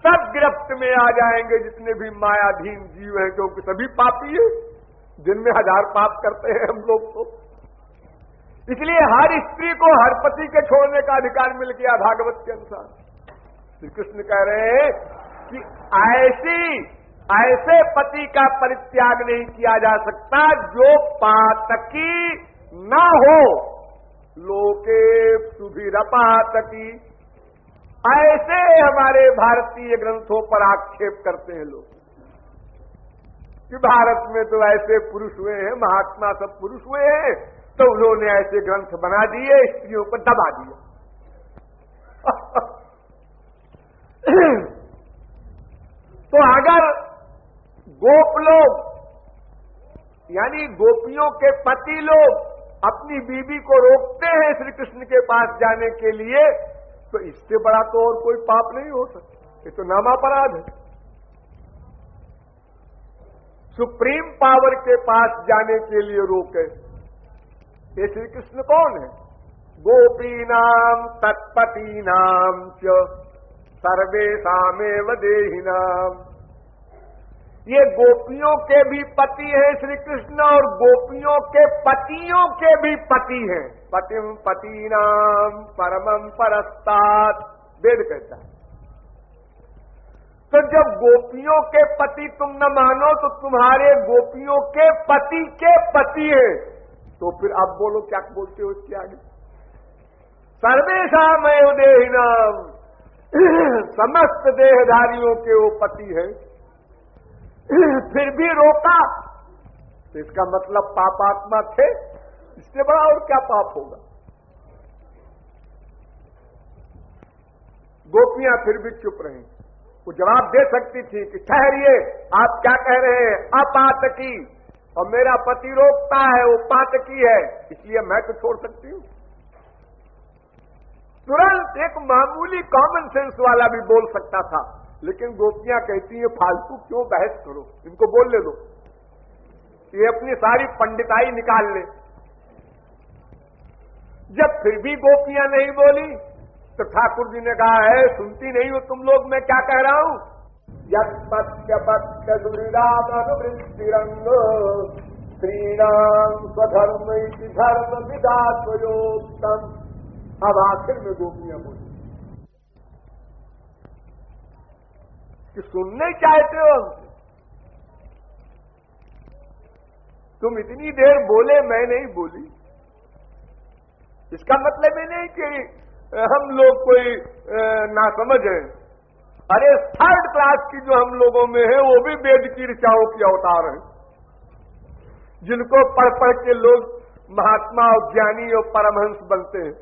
Speaker 1: सब गिरफ्त में आ जाएंगे जितने भी मायाधीन जीव हैं, क्योंकि सभी पापी है, जिनमें 1000 पाप करते हैं हम लोग तो। इसलिए हर स्त्री को हर पति के छोड़ने का अधिकार मिल गया भागवत के अनुसार। श्री कृष्ण कह रहे हैं कि ऐसे पति का परित्याग नहीं किया जा सकता जो पातकी ना हो। लोके सुभिरपातकी, ऐसे हमारे भारतीय ग्रंथों पर आक्षेप करते हैं लोग कि भारत में तो ऐसे पुरुष हुए हैं, महात्मा सब पुरुष हुए हैं, तो उन्होंने ऐसे ग्रंथ बना दिए, स्त्रियों को दबा दिया। तो अगर गोप लोग यानी गोपियों के पति लोग अपनी बीवी को रोकते हैं श्री कृष्ण के पास जाने के लिए, तो इससे बड़ा तो और कोई पाप नहीं हो सकता। ये तो नामापराध है। सुप्रीम पावर के पास जाने के लिए रोके। ये श्री कृष्ण कौन है? गोपीनाम तत्पतीनाम च सर्वेषामेव देहिनाम। ये गोपियों के भी पति हैं श्री कृष्ण और गोपियों के पतियों के भी पति हैं। पतिम पतीनाम परमम परस्तात्, वेद कहता है। तो जब गोपियों के पति तुम न मानो तो तुम्हारे गोपियों के पति हैं, तो फिर अब बोलो क्या बोलते हो इसके आगे? सर्वेषामेव देहिनाम, समस्त देहधारियों के वो पति हैं। फिर भी रोका, तो इसका मतलब पापात्मा थे। इससे बड़ा और क्या पाप होगा? गोपियां फिर भी चुप रही। वो जवाब दे सकती थी कि ठहरिए, आप क्या कह रहे हैं? अपातकी, और मेरा पति रोकता है, वो पातकी है, इसलिए मैं तो छोड़ सकती हूं। तुरंत एक मामूली कॉमन सेंस वाला भी बोल सकता था, लेकिन गोपियां कहती हैं फालतू क्यों बहस करो, इनको बोलने दो, ये अपनी सारी पंडिताई निकाल ले। जब फिर भी गोपियां नहीं बोली तो ठाकुर जी ने कहा है सुनती नहीं हो तुम लोग मैं क्या कह रहा हूं? यत्पत्य दुरीरामनुवृत्तिरंग स्त्रीणाम स्वधर्म इति धर्म विदात्वयोक्तम। अब आखिर में गोपियां बोली कि सुनने चाहते हो हमसे, तुम इतनी देर बोले मैं नहीं बोली, इसका मतलब ये नहीं कि हम लोग कोई नासमझ हैं। अरे थर्ड क्लास की जो हम लोगों में है वो भी वेद की ऋचाओं की अवतार हैं, जिनको पढ़ पढ़ के लोग महात्मा और ज्ञानी और परमहंस बनते हैं।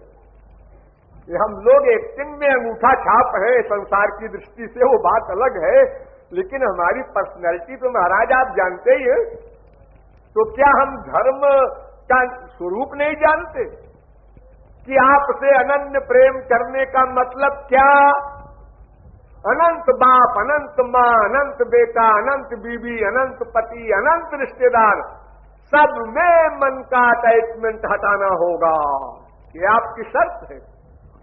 Speaker 1: ये हम लोग एक्टिंग में अंगूठा छाप है संसार की दृष्टि से, वो बात अलग है, लेकिन हमारी पर्सनैलिटी तो महाराज आप जानते ही हैं। तो क्या हम धर्म का स्वरूप नहीं जानते कि आपसे अनन्य प्रेम करने का मतलब क्या? अनंत बाप, अनंत मां, अनंत बेटा, अनंत बीबी, अनंत पति, अनंत रिश्तेदार, सब में मन का अटैचमेंट हटाना होगा। ये आपकी शर्त है।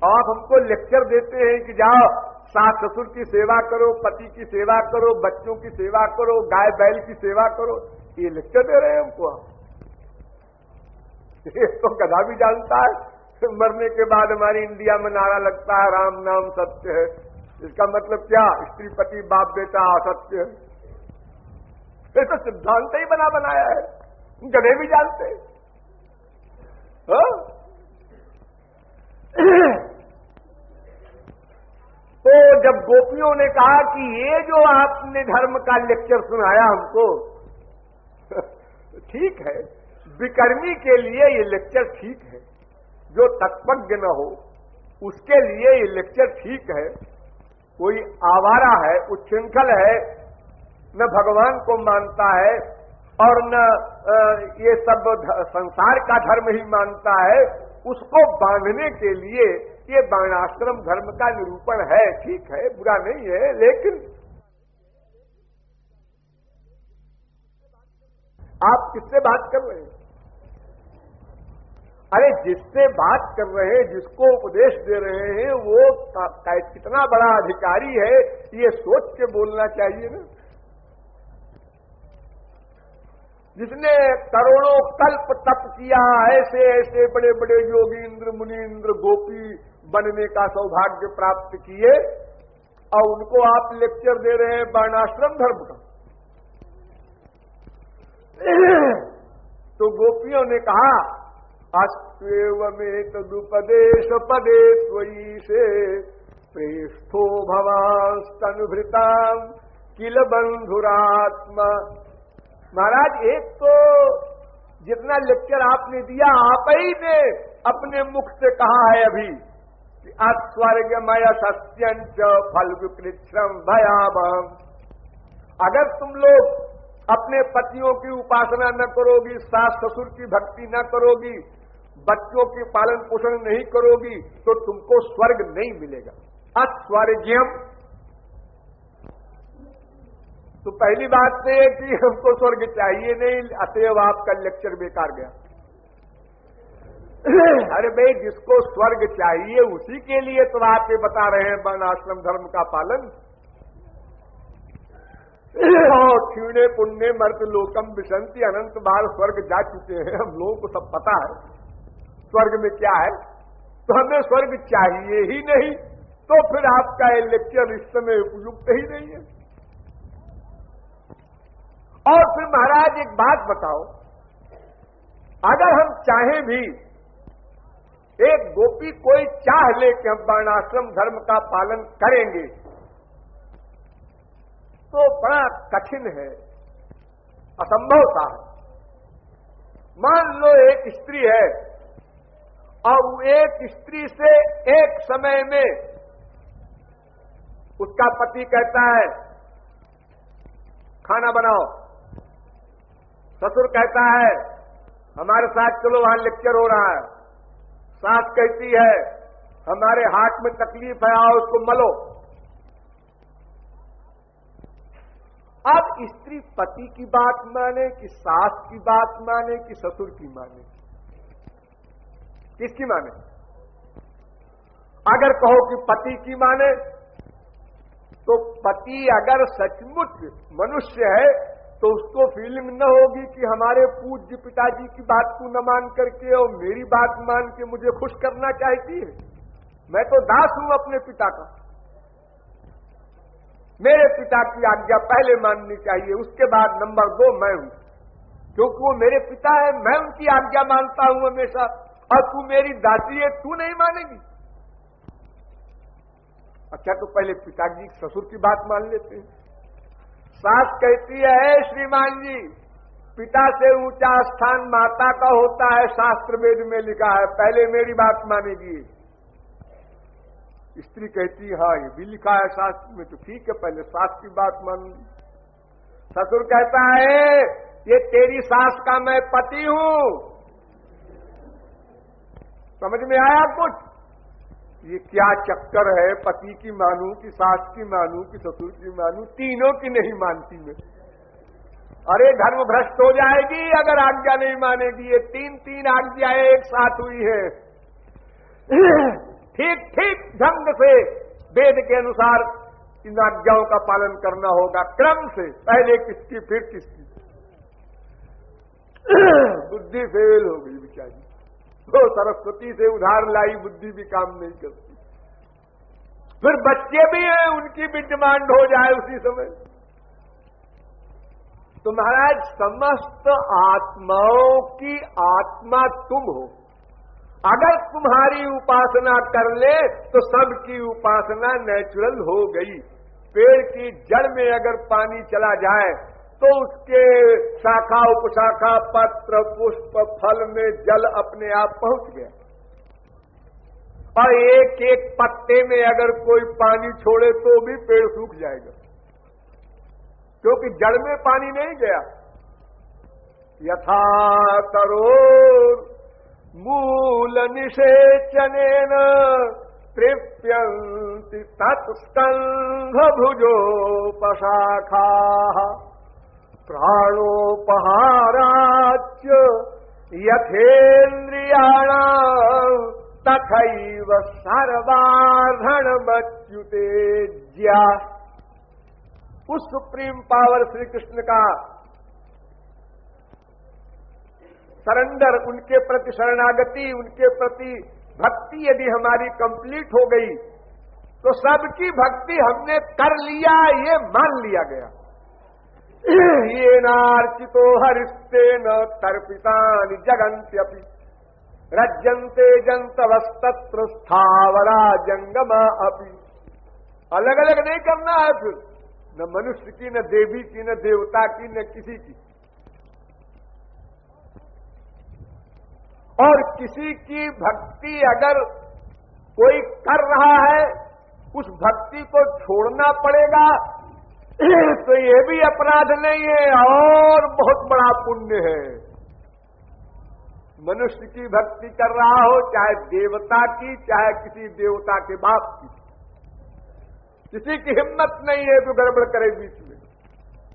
Speaker 1: आप हमको लेक्चर देते हैं कि जाओ सास ससुर की सेवा करो, पति की सेवा करो, बच्चों की सेवा करो, गाय बैल की सेवा करो, ये लेक्चर दे रहे हैं हमको आप। ये तो गधा भी जानता है, मरने के बाद हमारी इंडिया में नारा लगता है राम नाम सत्य है। इसका मतलब क्या? स्त्री पति बाप बेटा असत्य है। ये तो सिद्धांत ही बनाया है, गधे भी जानते हैं। तो जब गोपियों ने कहा कि ये जो आपने धर्म का लेक्चर सुनाया हमको ठीक है, विकर्मी के लिए ये लेक्चर ठीक है, जो तत्वज्ञ न हो उसके लिए ये लेक्चर ठीक है। कोई आवारा है, उच्छृंखल है, न भगवान को मानता है और न ये सब संसार का धर्म ही मानता है, उसको बांधने के लिए ये वर्णाश्रम धर्म का निरूपण है, ठीक है, बुरा नहीं है, लेकिन आप किससे बात कर रहे हैं? अरे जिससे बात कर रहे हैं, जिसको उपदेश दे रहे हैं, वो कितना बड़ा अधिकारी है, ये सोच के बोलना चाहिए ना। जिसने करोड़ों कल्प तप किया, ऐसे ऐसे बड़े बड़े योगींद्र मुनींद्र गोपी बनने का सौभाग्य प्राप्त किए, और उनको आप लेक्चर दे रहे हैं वर्णाश्रम धर्म का। तो गोपियों ने कहा, अस्त्वेवमेत दुपदेश पदे त्वयि से प्रेष्ठो भवांस्तनुभृताम किल बंधुरात्मा। महाराज, एक तो जितना लेक्चर आपने दिया, आप ही ने अपने मुख से कहा है अभी कि अस्वर्गमय सत्यंच फल विकृच्छ्रम भयावहम। अगर तुम लोग अपने पतियों की उपासना न करोगी, सास ससुर की भक्ति न करोगी, बच्चों की पालन पोषण नहीं करोगी, तो तुमको स्वर्ग नहीं मिलेगा। अस्वर्गीयम, तो पहली बात तो ये कि हमको स्वर्ग चाहिए नहीं, अतएव आपका लेक्चर बेकार गया। अरे भाई, जिसको स्वर्ग चाहिए उसी के लिए तो आप ये बता रहे हैं वर्णाश्रम धर्म का पालन। और क्षीणे पुण्य मर्त लोकम विशंति, अनंत बार स्वर्ग जा चुके हैं, हम लोगों को सब पता है स्वर्ग में क्या है, तो हमें स्वर्ग चाहिए ही नहीं, तो फिर आपका ये लेक्चर इस समय उपयुक्त ही नहीं है। और फिर महाराज एक बात बताओ, अगर हम चाहें भी, एक गोपी कोई चाह ले कि हम वर्णाश्रम धर्म का पालन करेंगे, तो बड़ा कठिन है, असंभव सा है। मान लो एक स्त्री है और एक स्त्री से एक समय में उसका पति कहता है खाना बनाओ, ससुर कहता है हमारे साथ चलो वहां लेक्चर हो रहा है, सास कहती है हमारे हाथ में तकलीफ है आओ उसको मलो। अब स्त्री पति की बात माने कि सास की बात माने कि ससुर की माने, किसकी माने? अगर कहो कि पति की माने, तो पति अगर सचमुच मनुष्य है तो उसको फीलिंग न होगी कि हमारे पूज्य पिताजी की बात को न मान करके और मेरी बात मान के मुझे खुश करना चाहती है। मैं तो दास हूं अपने पिता का, मेरे पिता की आज्ञा पहले माननी चाहिए, उसके बाद नंबर 2 मैं हूं, क्योंकि वो मेरे पिता है, मैं उनकी आज्ञा मानता हूं हमेशा, और तू मेरी दासी है, तू नहीं मानेगी। अच्छा, तो पहले पिताजी ससुर की बात मान लेते हैं। सास कहती है श्रीमान जी, पिता से ऊंचा स्थान माता का होता है, शास्त्र वेद में लिखा है, पहले मेरी बात मानेगी। स्त्री कहती है हाँ ये भी लिखा है शास्त्र में, तो ठीक है पहले सास की बात मान। ससुर कहता है ये तेरी सास का मैं पति हूं। समझ में आया कुछ? ये क्या चक्कर है, पति की मानूं कि सास की मानूं कि ससुर की मानूं, तीनों की नहीं मानती मैं। अरे धर्म भ्रष्ट हो जाएगी अगर आज्ञा नहीं मानेगी। ये 3 आज्ञाएं एक साथ हुई है। ठीक ठीक ढंग से वेद के अनुसार इन आज्ञाओं का पालन करना होगा, क्रम से, पहले किसकी फिर किसकी। बुद्धि फेल हो गई बेचारी, वो सरस्वती से उधार लाई बुद्धि भी काम नहीं करती। फिर बच्चे भी हैं, उनकी भी डिमांड हो जाए उसी समय। तो महाराज समस्त आत्माओं की आत्मा तुम हो। अगर तुम्हारी उपासना कर ले तो सबकी उपासना नेचुरल हो गई। पेड़ की जड़ में अगर पानी चला जाए तो उसके शाखा उपशाखा पत्र पुष्प फल में जल अपने आप पहुंच गया, और एक एक पत्ते में अगर कोई पानी छोड़े तो भी पेड़ सूख जाएगा, क्योंकि जड़ में पानी नहीं गया। यथा तरोर मूल निषेचनेन तृप्यन्ति तत्स्कंध भुजोपशाखा प्राणोपहाराच्च यथेन्द्रियाणां तथैव सर्वार्धनमच्युतेज्या। उस सुप्रीम पावर श्री कृष्ण का सरेंडर, उनके प्रति शरणागति, उनके प्रति भक्ति यदि हमारी कंप्लीट हो गई तो सबकी भक्ति हमने कर लिया, ये मान लिया गया। ये नार्चितो हरिस्तेन तर्पितानि जगन्त्यपि रज्जन्ते जंतवस्तत्र स्थावरा जंगमा अपि। अलग अलग नहीं करना है फिर, न मनुष्य की, न देवी की, न देवता की, न किसी की। और किसी की भक्ति अगर कोई कर रहा है, उस भक्ति को छोड़ना पड़ेगा तो ये भी अपराध नहीं है और बहुत बड़ा पुण्य है। मनुष्य की भक्ति कर रहा हो, चाहे देवता की, चाहे किसी देवता के बाप की, किसी की हिम्मत नहीं है तो गड़बड़ करे बीच में।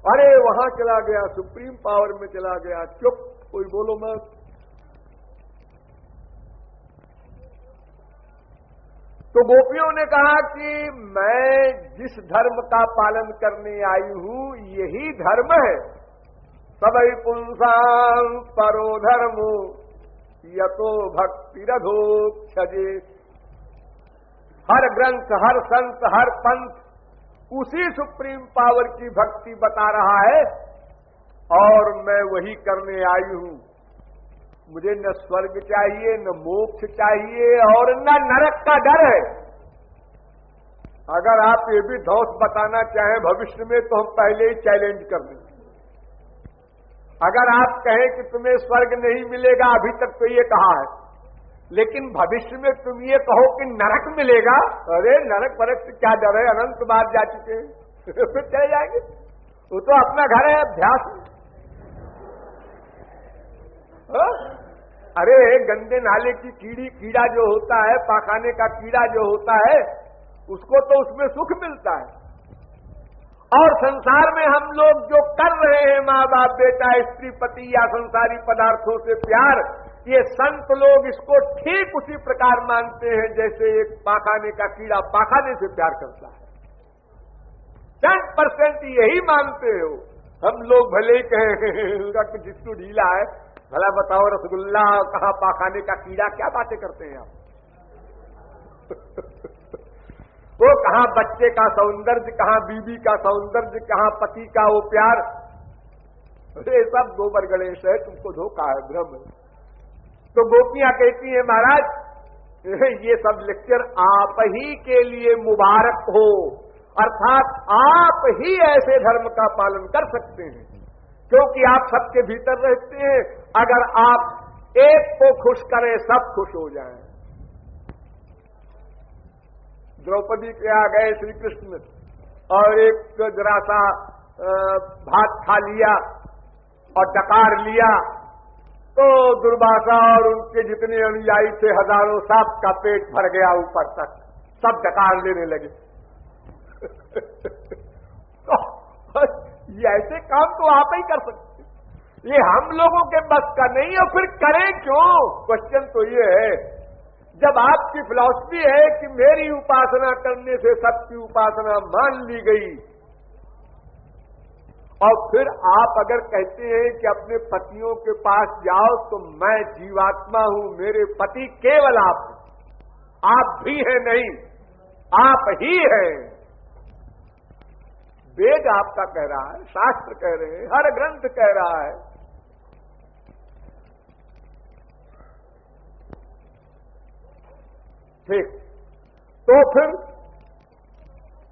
Speaker 1: अरे वहां चला गया, सुप्रीम पावर में चला गया, चुप, कोई बोलो मत। तो गोपियों ने कहा कि मैं जिस धर्म का पालन करने आई हूं यही धर्म है। सबई पुंसां परो धर्मो यतो भक्तिरधोक्षजे। हर ग्रंथ, हर संत, हर पंथ उसी सुप्रीम पावर की भक्ति बता रहा है और मैं वही करने आई हूं। मुझे न स्वर्ग चाहिए, न मोक्ष चाहिए और न नरक का डर है। अगर आप ये भी धौंस बताना चाहें भविष्य में तो हम पहले ही चैलेंज कर दें। अगर आप कहें कि तुम्हें स्वर्ग नहीं मिलेगा, अभी तक तो ये कहा है, लेकिन भविष्य में तुम ये कहो कि नरक मिलेगा, अरे नरक परक से क्या डर है, अनंत बार जा चुके हैं फिर चले जाएंगे। वो तो अपना घर है, अभ्यास। अरे गंदे नाले की कीड़ा जो होता है, पाखाने का कीड़ा जो होता है, उसको तो उसमें सुख मिलता है। और संसार में हम लोग जो कर रहे हैं, माँ बाप, बेटा, स्त्री, पति या संसारी पदार्थों से प्यार, ये संत लोग इसको ठीक उसी प्रकार मानते हैं जैसे एक पाखाने का कीड़ा पाखाने से प्यार करता है। 100% यही मानते हो। हम लोग भले ही कहें उनका कुछ जिसको ढीला है, भला बताओ रसगुल्ला कहाँ पाखाने का कीड़ा, क्या बातें करते हैं आप वो कहाँ बच्चे का सौंदर्य, कहाँ बीवी का सौंदर्य, कहाँ पति का वो प्यार। ये सब गोबर गणेश है, तुमको धोखा है, भ्रम है। तो गोपियां कहती हैं महाराज ये सब लेक्चर आप ही के लिए मुबारक हो, अर्थात आप ही ऐसे धर्म का पालन कर सकते हैं क्योंकि आप सबके भीतर रहते हैं। अगर आप एक को खुश करें सब खुश हो जाएं। द्रौपदी के आ गए श्री कृष्ण और एक जरा सा भात खा लिया और डकार लिया तो दुर्वासा और उनके जितने अनुयायी थे हजारों, सबका पेट भर गया ऊपर तक, सब डकार लेने लगे तो ये ऐसे काम तो आप ही कर सकते, ये हम लोगों के बस का नहीं है। फिर करें क्यों? क्वेश्चन तो ये है, जब आपकी फिलॉसफी है कि मेरी उपासना करने से सबकी उपासना मान ली गई, और फिर आप अगर कहते हैं कि अपने पतियों के पास जाओ तो मैं जीवात्मा हूं, मेरे पति केवल आप भी हैं नहीं, आप ही हैं। वेद आपका कह रहा है, शास्त्र कह रहे हैं, हर ग्रंथ कह रहा है। ठीक, तो फिर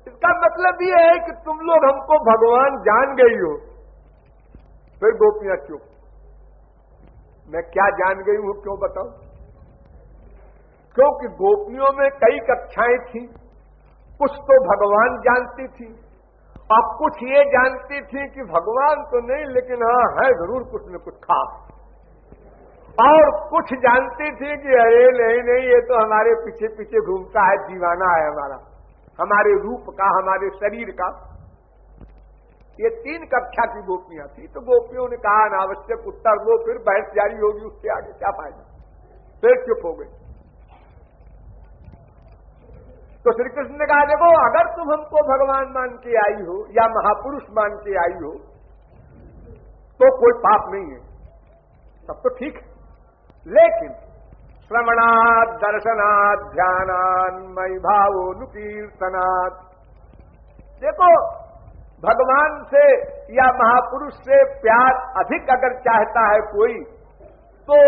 Speaker 1: इसका मतलब ये है कि तुम लोग हमको भगवान जान गई हो। फिर गोपियां चुप। मैं क्या जान गई हूं क्यों बताऊं? क्योंकि गोपियों में कई कक्षाएं थी, कुछ तो भगवान जानती थी और कुछ ये जानती थी कि भगवान तो नहीं लेकिन हाँ है जरूर कुछ न कुछ खास, और कुछ जानती थी कि अरे नहीं ये तो हमारे पीछे पीछे घूमता है, दीवाना है हमारे रूप का, हमारे शरीर का। ये 3 कक्षा की गोपियां थी। तो गोपियों ने कहा अनावश्यक उत्तर दो, फिर बहस जारी होगी, उससे आगे क्या फायदा। फिर चुप हो गए। तो श्री कृष्ण ने कहा देखो, अगर तुम हमको भगवान मान के आई हो या महापुरुष मान के आई हो तो कोई पाप नहीं है, तब तो ठीक है। लेकिन श्रवणात् दर्शनात् ध्यानान् मयि भावोनुकीर्तनात्, देखो भगवान से या महापुरुष से प्यार अधिक अगर चाहता है कोई, तो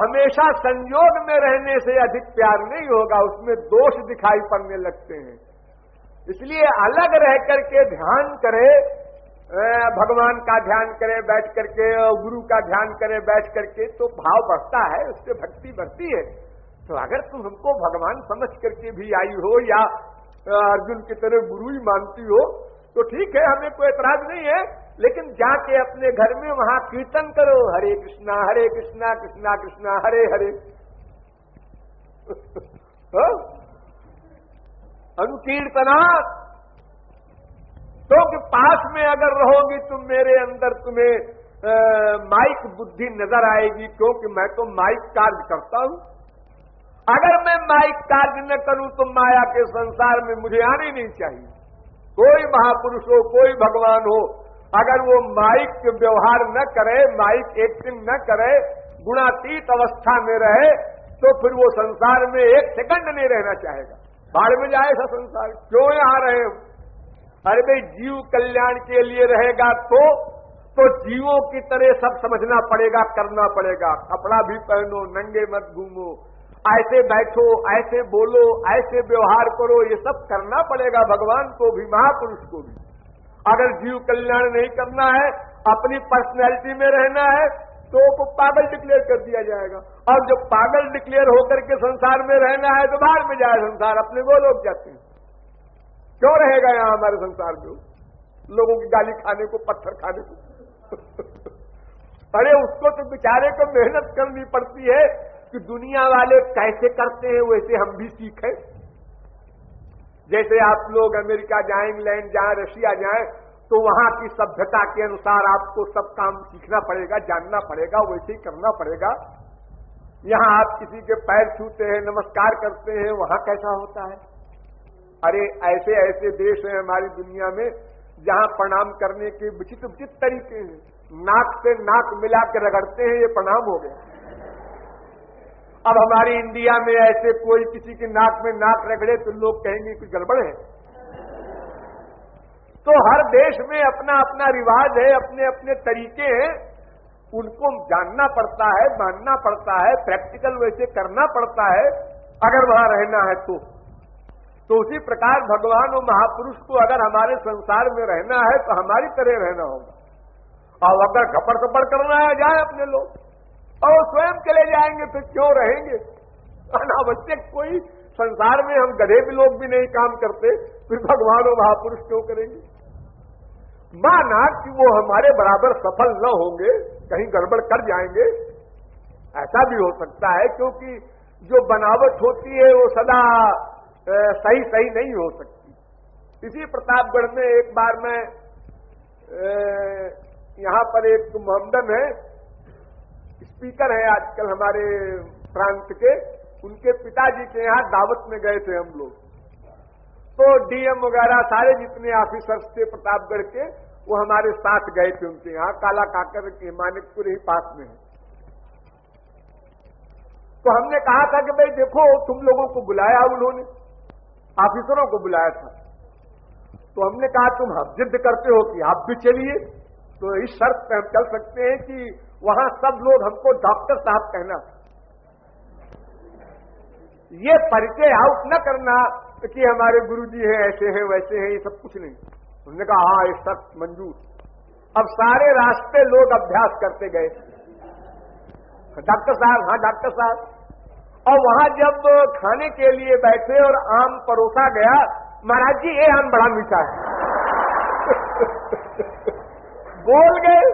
Speaker 1: हमेशा संयोग में रहने से अधिक प्यार नहीं होगा, उसमें दोष दिखाई पड़ने लगते हैं। इसलिए अलग रह करके ध्यान करे, भगवान का ध्यान करे बैठ करके, गुरु का ध्यान करे बैठ करके, तो भाव बढ़ता है, उससे भक्ति बढ़ती है। तो अगर तुम हमको भगवान समझ करके भी आई हो या अर्जुन की तरह गुरु ही मानती हो तो ठीक है, हमें कोई एतराज नहीं है। लेकिन जाके अपने घर में वहां कीर्तन करो, हरे कृष्णा कृष्णा कृष्णा हरे हरे। अनुकीर्तनात्, तो कि पास में अगर रहोगी तुम मेरे अंदर तुम्हें माइक बुद्धि नजर आएगी, क्योंकि मैं तो माइक कार्य करता हूं। अगर मैं माइक कार्य न करूं तो माया के संसार में मुझे आने नहीं चाहिए। कोई महापुरुष हो, कोई भगवान हो, अगर वो माइक व्यवहार न करे, माइक एक्टिंग न करे, गुणातीत अवस्था में रहे, तो फिर वो संसार में 1 सेकंड नहीं रहना चाहेगा। बाढ़ में जाए ऐसा संसार, क्यों यहां रहे हम? अरे भाई जीव कल्याण के लिए रहेगा तो जीवों की तरह सब समझना पड़ेगा, करना पड़ेगा। कपड़ा भी पहनो, नंगे मत घूमो, ऐसे बैठो, ऐसे बोलो, ऐसे व्यवहार करो, ये सब करना पड़ेगा भगवान को भी, महापुरुष को भी। अगर जीव कल्याण नहीं करना है, अपनी पर्सनैलिटी में रहना है, तो वो पागल डिक्लेयर कर दिया जाएगा। और जब पागल डिक्लेयर होकर के संसार में रहना है तो बाहर में जाए संसार, अपने वो लोग जाते हैं। क्यों रहेगा यहां हमारे संसार में लोगों की गाली खाने को, पत्थर खाने को? अरे उसको तो बेचारे को मेहनत करनी पड़ती है कि दुनिया वाले कैसे करते हैं वैसे हम भी सीखें। जैसे आप लोग अमेरिका जाएं, इंग्लैंड जाएं, रशिया जाएं, तो वहां की सभ्यता के अनुसार आपको सब काम सीखना पड़ेगा, जानना पड़ेगा, वैसे ही करना पड़ेगा। यहां आप किसी के पैर छूते हैं, नमस्कार करते हैं, वहां कैसा होता है? अरे ऐसे ऐसे देश हैं हमारी दुनिया में जहां प्रणाम करने के विचित्र विचित्र तरीके हैं। नाक से नाक मिला के रगड़ते हैं, ये प्रणाम हो गया। अब हमारी इंडिया में ऐसे कोई किसी की नाक में नाक रगड़े तो लोग कहेंगे कुछ गड़बड़ है। तो हर देश में अपना अपना रिवाज है, अपने अपने तरीके हैं, उनको जानना पड़ता है, मानना पड़ता है, प्रैक्टिकल वैसे करना पड़ता है अगर वहां रहना है तो उसी प्रकार भगवान और महापुरुष को अगर हमारे संसार में रहना है तो हमारी तरह रहना होगा। और अगर घपड़ थपड़ करना है जाए अपने लोग और स्वयं चले जाएंगे, फिर क्यों रहेंगे? अनावश्यक कोई संसार में हम गधे भी लोग भी नहीं काम करते, फिर भगवान और महापुरुष क्यों करेंगे? माना कि वो हमारे बराबर सफल न होंगे, कहीं गड़बड़ कर जाएंगे, ऐसा भी हो सकता है, क्योंकि जो बनावट होती है वो सदा सही नहीं हो सकती। इसी प्रतापगढ़ में एक बार मैं यहां पर एक मोहम्मदन है, स्पीकर है आजकल हमारे प्रांत के, उनके पिताजी के यहां दावत में गए थे हम लोग। तो डीएम वगैरह सारे जितने ऑफिसर्स थे प्रतापगढ़ के, वो हमारे साथ गए थे उनके यहां, काला काकर के मानिकपुर ही पास में है। तो हमने कहा था कि भाई देखो, तुम लोगों को बुलाया, उन्होंने ऑफिसरों को बुलाया था, तो हमने कहा तुम जिद करते हो कि आप भी चलिए, तो इस शर्त पे हम चल सकते हैं कि वहां सब लोग हमको डॉक्टर साहब कहना, ये परिचय आउट न करना कि हमारे गुरुजी हैं, ऐसे हैं, वैसे हैं, ये सब कुछ नहीं। उन्होंने कहा हाँ, ये शर्त मंजूर। अब सारे रास्ते लोग अभ्यास करते गए, डॉक्टर साहब, हाँ डॉक्टर साहब। और वहां जब खाने के लिए बैठे और आम परोसा गया, महाराज जी ये आम बड़ा मीठा है। बोल गए।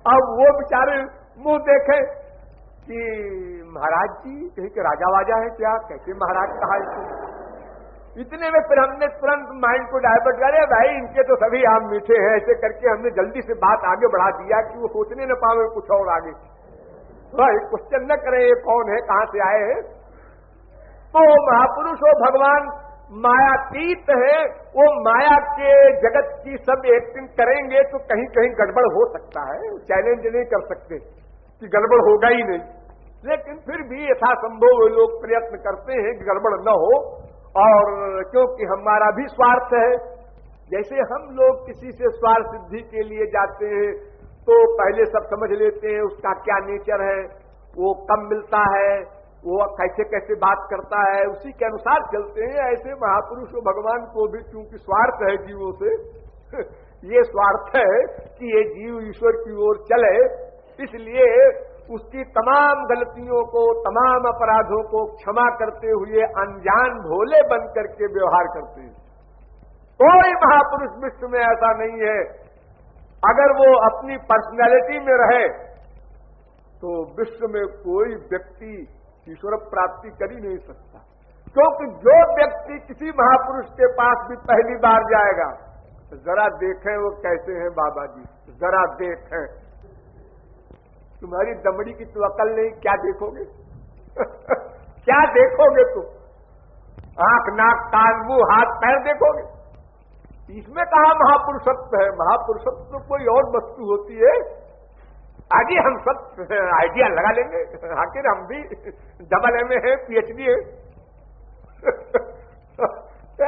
Speaker 1: अब वो बेचारे मुंह देखे कि महाराज जी कहीं के राजा वाजा है क्या, कैसे महाराज कहा इसको? इतने में फिर हमने तुरंत माइंड को डाइवर्ट कर, अरे भाई इनके तो सभी आम मीठे हैं, ऐसे करके हमने जल्दी से बात आगे बढ़ा दिया कि वो सोचने न पावे कुछ और आगे। भाई क्वेश्चन न करें ये कौन है, कहां से आए हैं। तो महापुरुष और भगवान मायातीत है, वो माया के जगत की सब एक्टिंग करेंगे तो कहीं कहीं गड़बड़ हो सकता है, चैलेंज नहीं कर सकते कि गड़बड़ होगा ही नहीं, लेकिन फिर भी यथासंभव वो लोग प्रयत्न करते हैं कि गड़बड़ न हो। और क्योंकि हमारा भी स्वार्थ है, जैसे हम लोग किसी से स्वार्थ सिद्धि के लिए जाते हैं तो पहले सब समझ लेते हैं उसका क्या नेचर है, वो कब मिलता है, वो कैसे कैसे बात करता है, उसी के अनुसार चलते हैं। ऐसे महापुरुष भगवान को भी चूंकि स्वार्थ है जीवों से ये स्वार्थ है कि ये जीव ईश्वर की ओर चले, इसलिए उसकी तमाम गलतियों को, तमाम अपराधों को क्षमा करते हुए अनजान भोले बन करके व्यवहार करते हैं। कोई महापुरुष विश्व में ऐसा नहीं है, अगर वो अपनी पर्सनैलिटी में रहे तो विश्व में कोई व्यक्ति ईश्वर प्राप्ति कर ही नहीं सकता। क्योंकि जो व्यक्ति किसी महापुरुष के पास भी पहली बार जाएगा, जरा देखें वो कैसे हैं बाबा जी, जरा देखें, तुम्हारी दमड़ी की तो अकल नहीं, क्या देखोगे क्या देखोगे तुम, आंख नाक कान मुंह हाथ पैर देखोगे, इसमें कहा महापुरुषत्व है। महापुरुषत्व तो कोई और वस्तु होती है। आगे हम सब आइडिया लगा लेंगे, आखिर हम भी डबल एमए है, पीएचडी है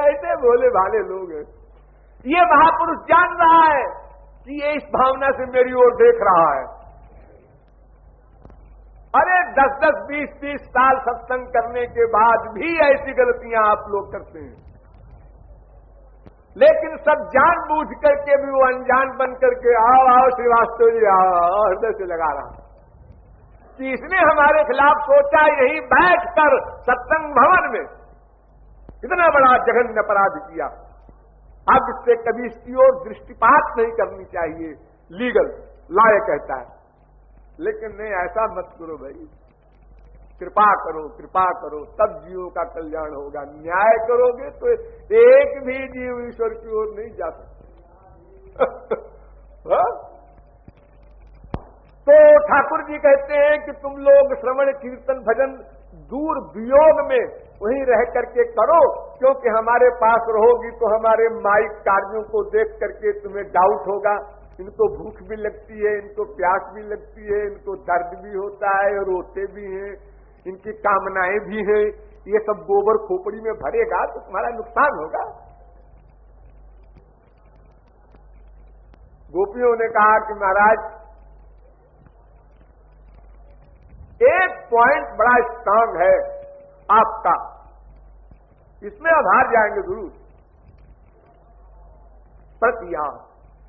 Speaker 1: ऐसे भोले भाले लोग हैं। ये महापुरुष जान रहा है कि ये इस भावना से मेरी ओर देख रहा है। अरे 10-10, 20-20 साल सत्संग करने के बाद भी ऐसी गलतियां आप लोग करते हैं, लेकिन सब जानबूझ करके भी वो अनजान बन करके आओ श्रीवास्तव जी आओ हृदय से लगा रहा कि इसने हमारे खिलाफ सोचा, यही बैठकर सत्संग भवन में इतना बड़ा जघन्य अपराध किया। अब इससे कभी इसकी ओर दृष्टिपात नहीं करनी चाहिए, लीगल लॉ ये कहता है। लेकिन नहीं, ऐसा मत करो भाई, कृपा करो, कृपा करो, तब जीवों का कल्याण होगा। न्याय करोगे तो एक भी जीव ईश्वर की ओर नहीं जा सकता तो ठाकुर जी कहते हैं कि तुम लोग श्रवण कीर्तन भजन दूर वियोग में वहीं रह करके करो, क्योंकि हमारे पास रहोगी तो हमारे माइक कार्यों को देख करके तुम्हें डाउट होगा। इनको भूख भी लगती है, इनको प्यास भी लगती है, इनको दर्द भी होता है, रोते भी हैं, इनकी कामनाएं भी हैं। ये सब गोबर खोपड़ी में भरेगा तो तुम्हारा नुकसान होगा। गोपियों ने कहा कि महाराज एक पॉइंट बड़ा स्ट्रांग है आपका, इसमें अब हार जाएंगे जरूर, प्रतिया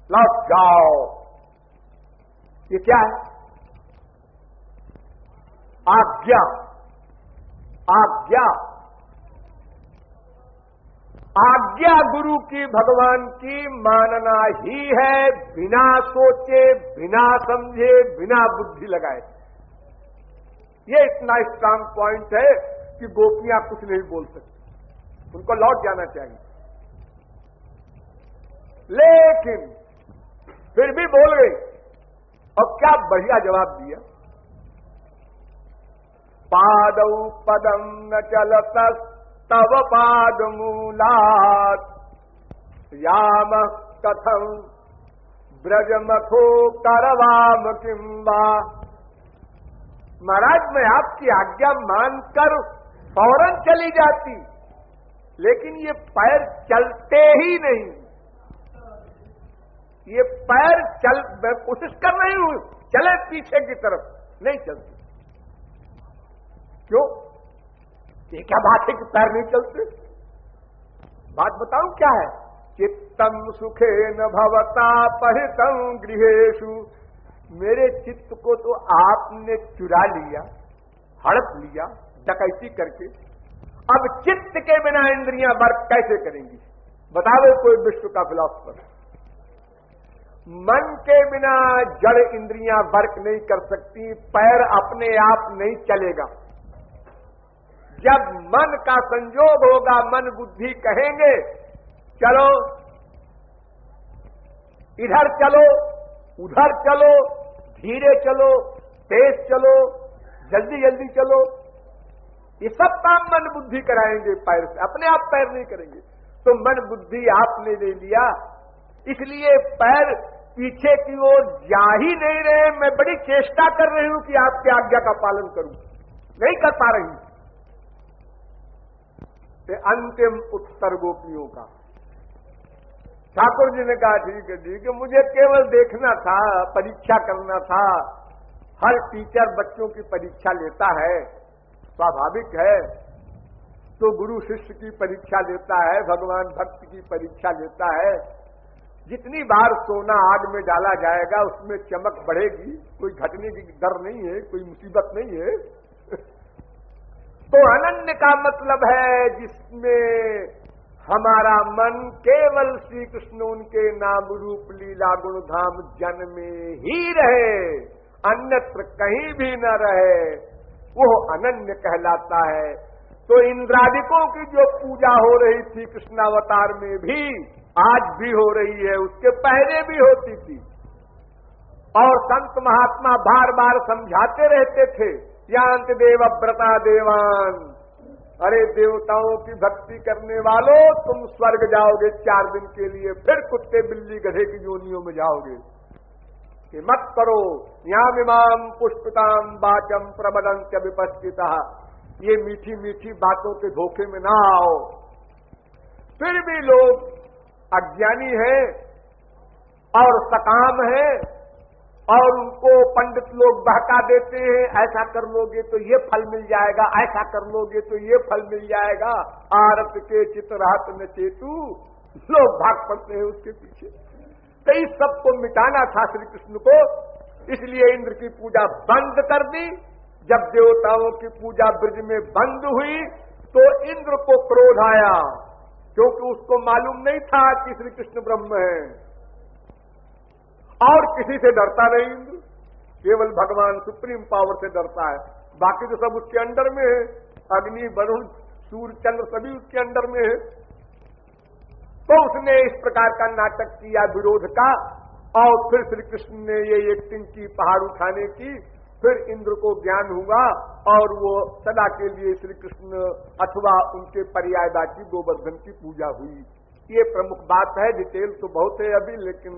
Speaker 1: लौट जाओ। ये क्या है? आज्ञा। आज्ञा आज्ञा गुरु की भगवान की मानना ही है, बिना सोचे, बिना समझे, बिना बुद्धि लगाए। ये इतना स्ट्रांग पॉइंट है कि गोपियां कुछ नहीं बोल सकती, उनको लौट जाना चाहिए। लेकिन फिर भी बोल गई, और क्या बढ़िया जवाब दिया। पादौ पदम न चलत तव पाद मूलात् याम कथम ब्रजमथो करवाम किंबा। महाराज मैं आपकी आज्ञा मानकर फौरन चली जाती, लेकिन ये पैर चलते ही नहीं। ये पैर चल, मैं कोशिश कर रही हूं चले पीछे की तरफ, नहीं चलते। क्यों? ये क्या बात है कि पैर नहीं चलते? बात बताऊं क्या है? चित्तम सुखे न भवता परितम गृहेषु। मेरे चित्त को तो आपने चुरा लिया, हड़प लिया डकैती करके। अब चित्त के बिना इंद्रियां वर्क कैसे करेंगी? बताओ कोई विश्व का फिलॉसफर। मन के बिना जड़ इंद्रियां वर्क नहीं कर सकती, पैर अपने आप नहीं चलेगा। जब मन का संयोग होगा, मन बुद्धि कहेंगे चलो इधर चलो, उधर चलो, धीरे चलो, तेज चलो, जल्दी जल्दी चलो, ये सब काम मन बुद्धि कराएंगे पैर से, अपने आप पैर नहीं करेंगे। तो मन बुद्धि आपने ले लिया, इसलिए पैर पीछे की ओर जा ही नहीं रहे। मैं बड़ी चेष्टा कर रही हूं कि आपकी आज्ञा का पालन करूं, नहीं कर पा रही। ये अंतिम उत्तर गोपियों का। ठाकुर जी ने कहा ठीक है, ठीक है, मुझे केवल देखना था, परीक्षा करना था। हर टीचर बच्चों की परीक्षा लेता है, स्वाभाविक है। तो गुरु शिष्य की परीक्षा लेता है, भगवान भक्त की परीक्षा लेता है। जितनी बार सोना आग में डाला जाएगा उसमें चमक बढ़ेगी, कोई घटने की डर नहीं है, कोई मुसीबत नहीं है। तो अनन्य का मतलब है जिसमें हमारा मन केवल श्री कृष्ण उनके नाम रूप लीला गुण धाम जन में ही रहे, अन्यत्र कहीं भी न रहे, वो अनन्य कहलाता है। तो इंद्रादिकों की जो पूजा हो रही थी कृष्णावतार में भी, आज भी हो रही है, उसके पहले भी होती थी। और संत महात्मा बार बार समझाते रहते थे, यांत देव व्रता देवान, अरे देवताओं की भक्ति करने वालों तुम स्वर्ग जाओगे 4 दिन के लिए, फिर कुत्ते बिल्ली गधे की योनियों में जाओगे। कि मत करो, यामिमाम पुष्पिताम वाचम प्रबदंत्य विपस्थिता, ये मीठी मीठी बातों के धोखे में ना आओ। फिर भी लोग अज्ञानी है और सकाम है, और उनको पंडित लोग बहका देते हैं, ऐसा कर लोगे तो ये फल मिल जाएगा, ऐसा कर लोगे तो ये फल मिल जाएगा। आरत के चित रहत न चेतु, लोग भाग पड़ते हैं उसके पीछे। तो इस सबको मिटाना था श्री कृष्ण को, इसलिए इंद्र की पूजा बंद कर दी। जब देवताओं की पूजा ब्रज में बंद हुई तो इंद्र को क्रोध आया, क्योंकि उसको मालूम नहीं था कि श्री कृष्ण ब्रह्म है, और किसी से डरता नहीं इंद्र, केवल भगवान सुप्रीम पावर से डरता है। बाकी तो सब उसके अंडर में है, अग्नि वरुण सूर्य चंद्र सभी उसके अंडर में है। तो उसने इस प्रकार का नाटक किया विरोध का, और फिर श्री कृष्ण ने ये एक्टिंग की पहाड़ उठाने की। फिर इंद्र को ज्ञान हुआ और वो सदा के लिए श्री कृष्ण अथवा उनके पर्यायवाची गोवर्धन की पूजा हुई। ये प्रमुख बात है, डिटेल तो बहुत है अभी, लेकिन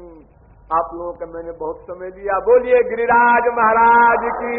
Speaker 1: आप लोगों का मैंने बहुत समय लिया। बोलिए गिरिराज महाराज की।